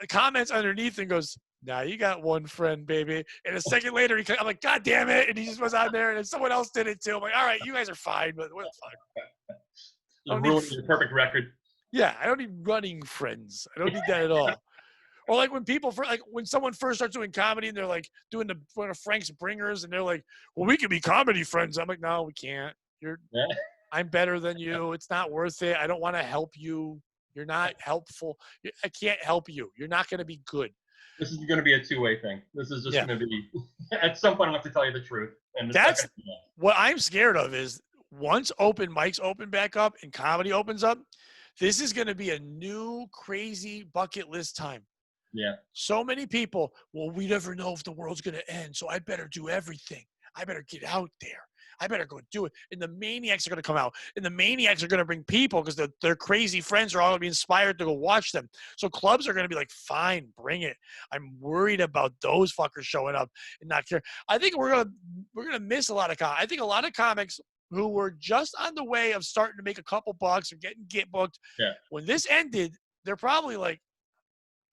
comments underneath and goes, "Nah, you got 1 friend, baby." And a second later, I'm like, "God damn it!" And he just was on there, and then someone else did it too. I'm like, "All right, you guys are fine, but we're fine." Ruining your perfect record. Yeah, I don't need running friends. I don't need that at all. Or like when someone first starts doing comedy and they're like doing one of Frank's Bringers and they're like, "Well, we can be comedy friends." I'm like, "No, we can't. I'm better than you. It's not worth it. I don't want to help you. You're not helpful. I can't help you. You're not going to be good." This is going to be a two-way thing. This is just going to be, at some point, I have to tell you the truth. And that's what I'm scared of is once open mics open back up and comedy opens up, this is going to be a new crazy bucket list time. Yeah. So many people, well, we never know if the world's going to end, so I better do everything. I better get out there. I better go do it. And the maniacs are going to come out. And the maniacs are going to bring people because their crazy friends are all going to be inspired to go watch them. So clubs are going to be like, fine, bring it. I'm worried about those fuckers showing up and not care. I think we're gonna miss a lot of comics. I think a lot of comics who were just on the way of starting to make a couple bucks or get booked. Yeah. When this ended, they're probably like,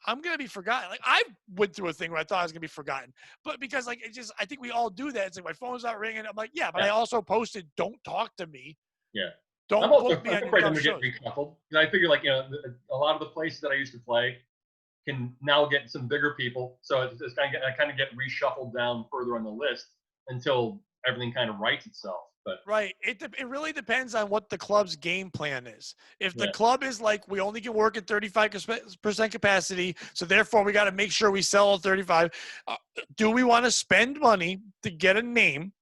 I'm gonna be forgotten. Like I went through a thing where I thought I was gonna be forgotten, but because like I think we all do that. It's like my phone's not ringing. I'm like, yeah, but Yeah, I also posted, "Don't talk to me. yeah. I'm Don't also book me on your afraid I'm dumb gonna get shows." reshuffled. I figure like a lot of the places that I used to play can now get some bigger people, so it's kind of get reshuffled down further on the list until everything kind of rights itself. But Right. It really depends on what the club's game plan is. If the yeah, club is like, we only can work at 35% capacity, so therefore we got to make sure we sell all 35. Do we want to spend money to get a name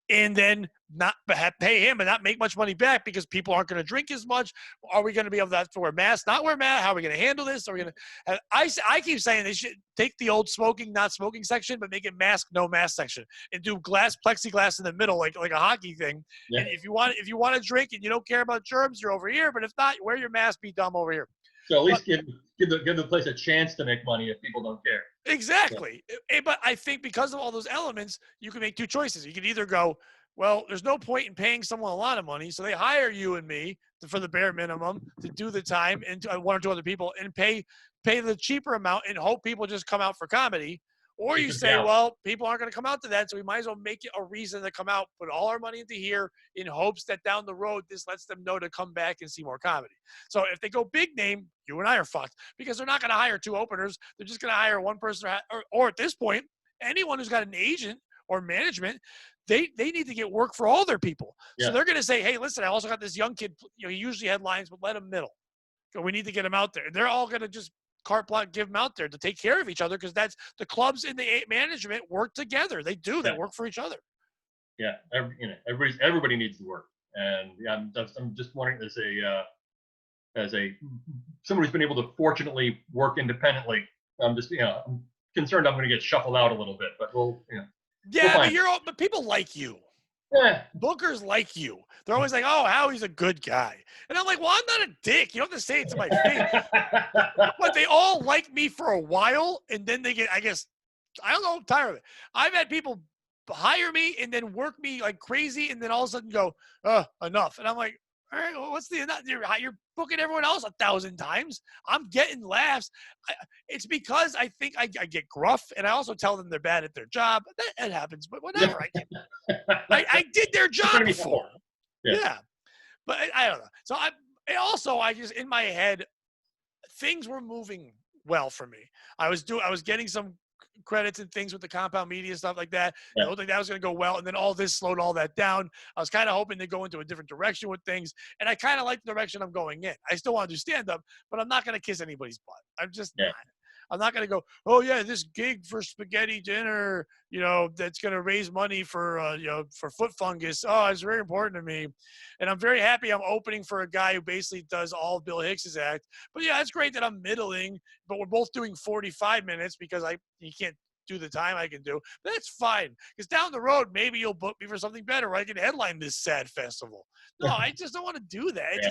and then not pay him and not make much money back because people aren't going to drink as much? Are we going to be able to have to wear masks, not wear masks? How are we going to handle this? Are we going to? I keep saying they should take the old smoking, not smoking section, but make it mask, no mask section, and do plexiglass in the middle, like a hockey thing. yeah. And if you want to drink and you don't care about germs, you're over here. But if not, wear your mask, be dumb over here. So at But least give the place a chance to make money if people don't care. Yeah, exactly. But I think because of all those elements, you can make two choices. You can either go, well, there's no point in paying someone a lot of money, so they hire you and me for the bare minimum to do the time, and one or two other people, and pay the cheaper amount and hope people just come out for comedy. Or keep you it say, down. well, people aren't going to come out to that, so we might as well make it a reason to come out, put all our money into here in hopes that down the road this lets them know to come back and see more comedy. So if they go big name, you and I are fucked because they're not going to hire two openers. They're just going to hire one person, or at this point, anyone who's got an agent or management, they need to get work for all their people. So Yeah, they're going to say, hey, listen, I also got this young kid. He usually headlines, but let him middle. So we need to get him out there. And they're all going to just carte blanche give them out there to take care of each other because that's the clubs and the management work together. They do. They yeah, work for each other. yeah. Everybody needs to work, and yeah, I'm just wondering as a someone who's been able to fortunately work independently. I'm concerned I'm going to get shuffled out a little bit, but we'll Yeah, find. but people like you. Yeah, Bookers like you. They're always like, oh, Howie's a good guy. And I'm like, well, I'm not a dick. You don't have to say it to my face. But they all like me for a while, and then they get, I guess, I don't know, I'm tired of it. I've had people hire me and then work me like crazy, and then all of a sudden go, enough. And I'm like, all right, well, what's the enough? You're booking everyone else 1,000 times. I'm getting laughs. It's because I think I get gruff, and I also tell them they're bad at their job. That happens, but whatever. I did their Just trying job to be helpful. before. Yeah, Yeah. But I don't know. So I just, in my head, things were moving well for me. I was getting some credits and things with the compound media stuff like that. It yeah, looked like that was going to go well, and then all this slowed all that down. I was kind of hoping to go into a different direction with things, and I kind of like the direction I'm going in. I still want to do stand up, but I'm not going to kiss anybody's butt. I'm just yeah, not. I'm not going to go, oh yeah, this gig for spaghetti dinner, that's going to raise money for, for foot fungus. Oh, it's very important to me. And I'm very happy I'm opening for a guy who basically does all of Bill Hicks's act. But yeah, it's great that I'm middling, but we're both doing 45 minutes because he can't do the time I can do. But that's fine. Because down the road, maybe you'll book me for something better where I can headline this sad festival. No, I just don't want to do that. yeah,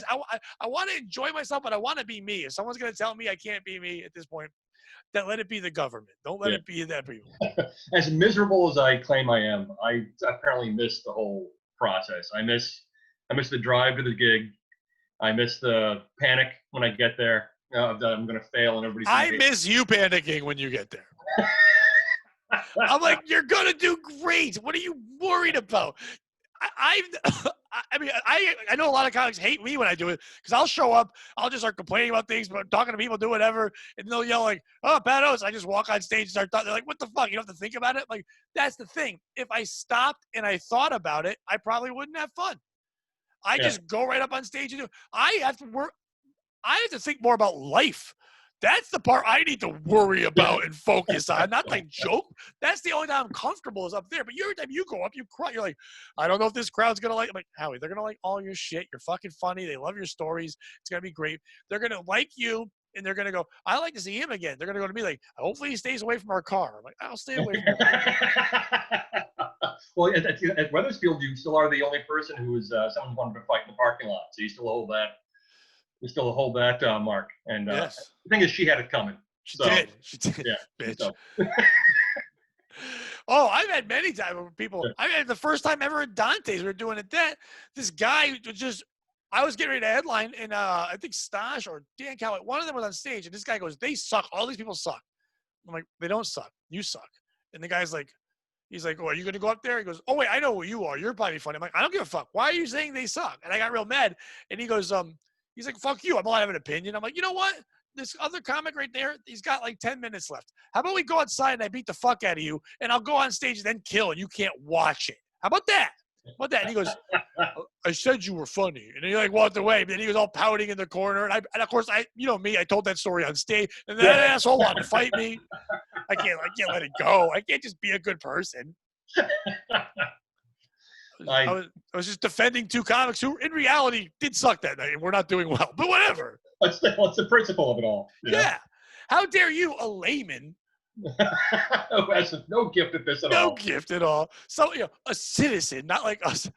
I want to enjoy myself, but I want to be me. If someone's going to tell me I can't be me at this point, then let it be the government. Don't let yeah. it be that people. As miserable as I claim I am, I apparently miss the whole process. I miss the drive to the gig. I miss the panic when I get there that I'm going to fail and everybody's going I to hate miss you panicking when you get there. me. I'm like, you're gonna do great. What are you worried about? I mean, I know a lot of comics hate me when I do it because I'll show up, I'll just start complaining about things, but talking to people, do whatever, and they'll yell like, "Oh, Pat Oates!" I just walk on stage and start talking. They're like, "What the fuck? You don't have to think about it." Like that's the thing. If I stopped and I thought about it, I probably wouldn't have fun. I Yeah, just go right up on stage and do. I have to work. I have to think more about life. That's the part I need to worry about and focus on, not like joke. That's the only time I'm comfortable is up there. But every time you go up, you cry. You're like, I don't know if this crowd's gonna like. I'm like, Howie, they're gonna like all your shit. You're fucking funny. They love your stories. It's gonna be great. They're gonna like you, and they're gonna go. I like to see him again. They're gonna go to me like, hopefully he stays away from our car. I'm like, I'll stay away from your car. well, at Weathersfield, you still are the only person who is someone who wanted to fight in the parking lot, so you still hold that. You still hold that mark. And Yes, the thing is, she had it coming. she So did. She did, yeah, bitch. so Oh, I've had many times where people. yeah, I had the first time ever at Dante's. We were doing it. This guy was just I was getting ready to headline, and I think Stash or Dan Cowett, one of them was on stage, and this guy goes, "They suck. All these people suck." I'm like, "They don't suck. You suck." And the guy's like, he's like, "Oh, are you going to go up there?" He goes, "Oh, wait, I know who you are. You're probably funny." I'm like, "I don't give a fuck. Why are you saying they suck?" And I got real mad. And he goes, he's like, "Fuck you. I'm allowed to have an opinion." I'm like, "You know what? This other comic right there, he's got like 10 minutes left. How about we go outside and I beat the fuck out of you, and I'll go on stage and then kill, and you can't watch it. How about that? How about that?" And he goes, "I said you were funny." And then he like walked away. But then he was all pouting in the corner. And of course, you know me, I told that story on stage. And that asshole wanted to fight me. I can't let it go. I can't just be a good person. I was just defending two comics who, in reality, did suck that night, and we're not doing well. But whatever. What's the principle of it all? Yeah. How dare you, a layman, who has no gift at this at all? no gift at all. So, a citizen, not like us.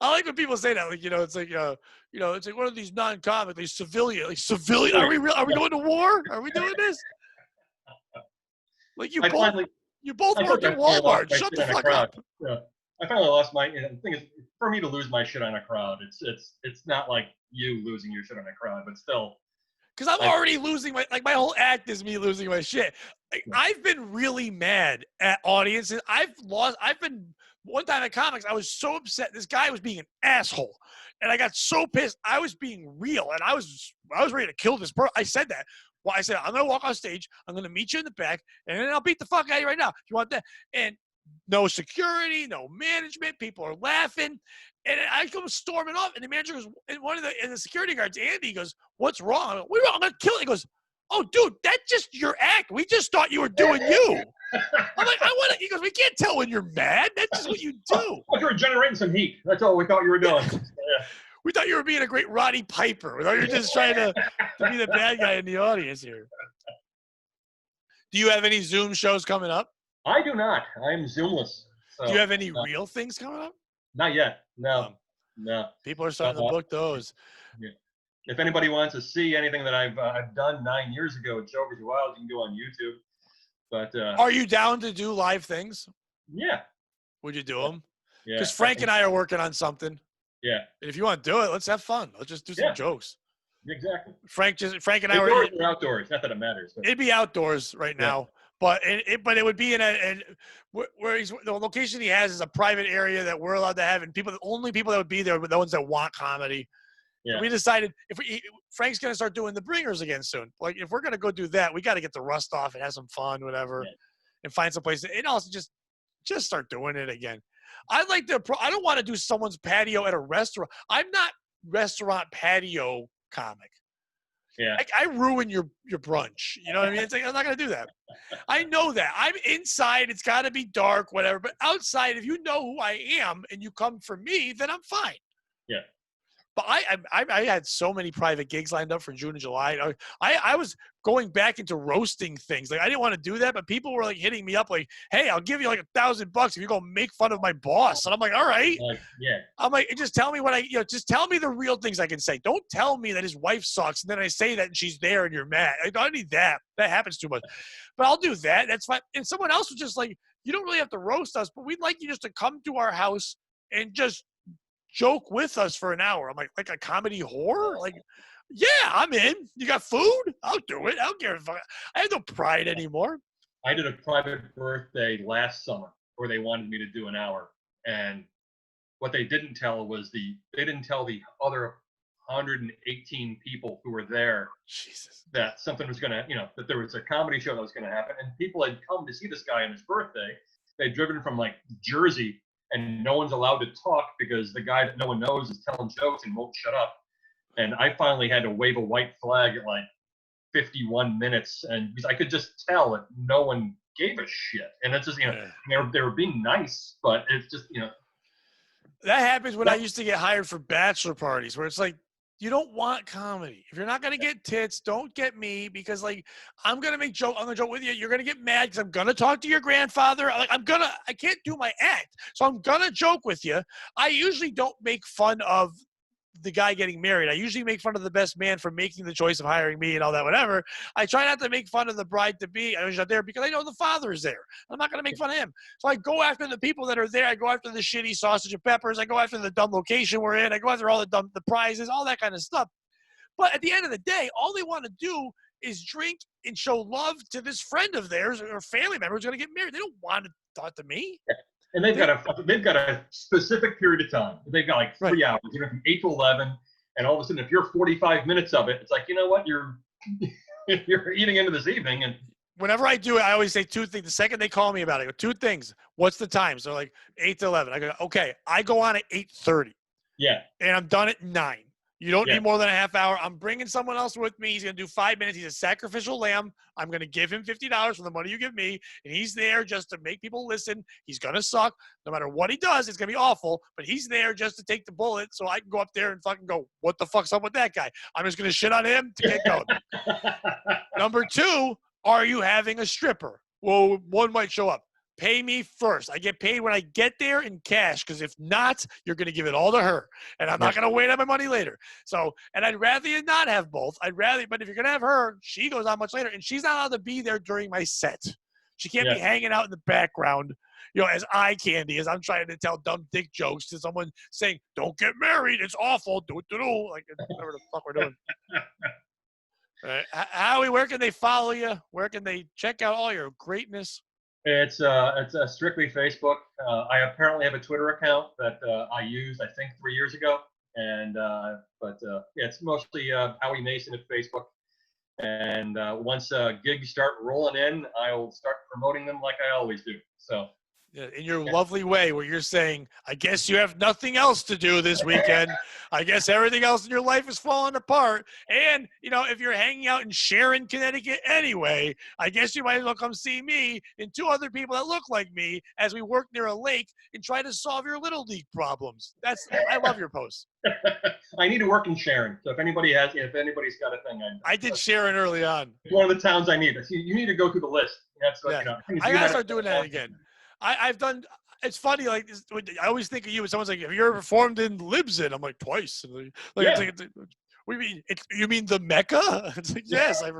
I like when people say that, like, it's like, it's like one of these non-comic, like civilian. Are we going to war? Are we doing this? Like, you both work at Walmart. Shut the fuck up. Yeah. I finally lost my. The thing is, for me to lose my shit on a crowd, it's not like you losing your shit on a crowd, but still. Because I'm already losing my whole act is me losing my shit. I've been really mad at audiences. One time at comics, I was so upset. This guy was being an asshole, and I got so pissed. I was being real, and I was ready to kill this person. I said that. Well, I said, "I'm gonna walk on stage. I'm gonna meet you in the back, and then I'll beat the fuck out of you right now. If you want that?" And no security, no management. People are laughing, and I come storming off, and the manager goes, and the security guards, Andy, goes, "What's wrong?" I'm like, "I'm gonna kill it." He goes, "Oh, dude, that's just your act. We just thought you were doing you." I'm like, He goes, "We can't tell when you're mad. That's just what you do." Well, you were generating some heat. That's all we thought you were doing. Yeah. We thought you were being a great Roddy Piper. We thought you were just trying to be the bad guy in the audience here. Do you have any Zoom shows coming up? I do not. I'm Zoomless. So, do you have any real things coming up? Not yet. No. No. People are starting to book those. Yeah. If anybody wants to see anything that I've done 9 years ago at Jokers Are Wild, you can go on YouTube. But are you down to do live things? Yeah. Would you do them? Yeah. Because Frank and I are working on something. Yeah. And if you want to do it, let's have fun. Let's just do some jokes. Exactly. Frank and I were outdoors. Not that it matters. But. It'd be outdoors right now, but it would be in where the location he has is a private area that we're allowed to have, and the only people that would be there are the ones that want comedy. Yeah. And we decided Frank's going to start doing the Bringers again soon. Like, if we're going to go do that, we got to get the rust off and have some fun, whatever, and find some place. And also just start doing it again. I don't want to do someone's patio at a restaurant. I'm not restaurant patio comic. Yeah. I ruin your brunch. You know what I mean? It's like, I'm not going to do that. I know that. I'm inside. It's got to be dark, whatever. But outside, if you know who I am and you come for me, then I'm fine. Yeah. But I had so many private gigs lined up for June and July. I was going back into roasting things. Like, I didn't want to do that, but people were like hitting me up like, "Hey, I'll give you like $1,000 if you go make fun of my boss." And I'm like, "All right." Yeah. I'm like, just tell me just tell me the real things I can say. Don't tell me that his wife sucks and then I say that and she's there and you're mad. I don't need that. That happens too much. But I'll do that. That's fine. And someone else was just like, "You don't really have to roast us, but we'd like you just to come to our house and just joke with us for an hour." I'm like a comedy whore? Like, yeah, I'm in. You got food? I'll do it. I don't care if I have no pride anymore. I did a private birthday last summer where they wanted me to do an hour. And what they didn't tell was they didn't tell the other 118 people who were there that something was going to, that there was a comedy show that was going to happen. And people had come to see this guy on his birthday. They'd driven from like Jersey, and no one's allowed to talk because the guy that no one knows is telling jokes and won't shut up. And I finally had to wave a white flag at like 51 minutes, and I could just tell that no one gave a shit. And it's just, they were being nice, but it's just, That happens when I used to get hired for bachelor parties, where it's like, you don't want comedy. If you're not going to get tits, don't get me, because like, I'm going to joke with you. You're going to get mad because I'm going to talk to your grandfather. I can't do my act. So I'm going to joke with you. I usually don't make fun of the guy getting married. I usually make fun of the best man for making the choice of hiring me and all that, whatever. I try not to make fun of the bride-to-be. I was not there because I know the father is there. I'm not going to make fun of him. So I go after the people that are there. I go after the shitty sausage and peppers. I go after the dumb location we're in. I go after all the prizes, all that kind of stuff. But at the end of the day, all they want to do is drink and show love to this friend of theirs or family member who's going to get married. They don't want to talk to me. And they've got a specific period of time. They've got like 3 hours, from 8 to 11. And all of a sudden, if you're 45 minutes of it, it's like, you know what? You're eating into this evening. And whenever I do it, I always say two things. The second they call me about it, I go, 2 things. What's the time? So like 8 to 11. I go, okay. I go on at 8:30. Yeah. And I'm done at 9. You don't need more than a half hour. I'm bringing someone else with me. He's going to do 5 minutes. He's a sacrificial lamb. I'm going to give him $50 for the money you give me. And he's there just to make people listen. He's going to suck. No matter what he does, it's going to be awful. But he's there just to take the bullet so I can go up there and fucking go, what the fuck's up with that guy? I'm just going to shit on him to get going. Number 2, are you having a stripper? Well, one might show up. Pay me first. I get paid when I get there in cash, because if not, you're going to give it all to her. And I'm not going to wait on my money later. So, and I'd rather you not have both. But if you're going to have her, she goes on much later. And she's not allowed to be there during my set. She can't be hanging out in the background, as eye candy, as I'm trying to tell dumb dick jokes to someone saying, don't get married. It's awful. Do. Like, whatever the fuck we're doing. All right. Howie, where can they follow you? Where can they check out all your greatness? It's strictly Facebook. I apparently have a Twitter account that I used, I think, 3 years ago, and it's mostly Howie Mason at Facebook. And once gigs start rolling in, I'll start promoting them like I always do. So. Yeah, in your lovely way, where you're saying, I guess you have nothing else to do this weekend. I guess everything else in your life is falling apart. And, if you're hanging out in Sharon, Connecticut anyway, I guess you might as well come see me and 2 other people that look like me as we work near a lake and try to solve your little league problems. I love your posts. I need to work in Sharon. So if anybody's got a thing, I did Sharon early on. It's one of the towns I need. You need to go through the list. That's what, I got to start doing that again. I've done. It's funny. Like I always think of you. When someone's like, "Have you ever performed in Libsyn?" I'm like, "Twice." What do you mean? You mean the Mecca? It's like, yes, I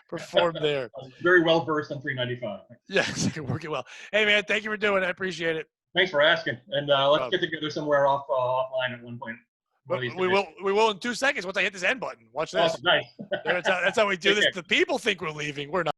performed there. Very well versed on 395. Yes, working well. Hey man, thank you for doing it. I appreciate it. Thanks for asking. And let's get together somewhere offline at one point. We will in 2 seconds once I hit this end button. Watch this. Oh, nice. That's how we do this. The people think we're leaving. We're not.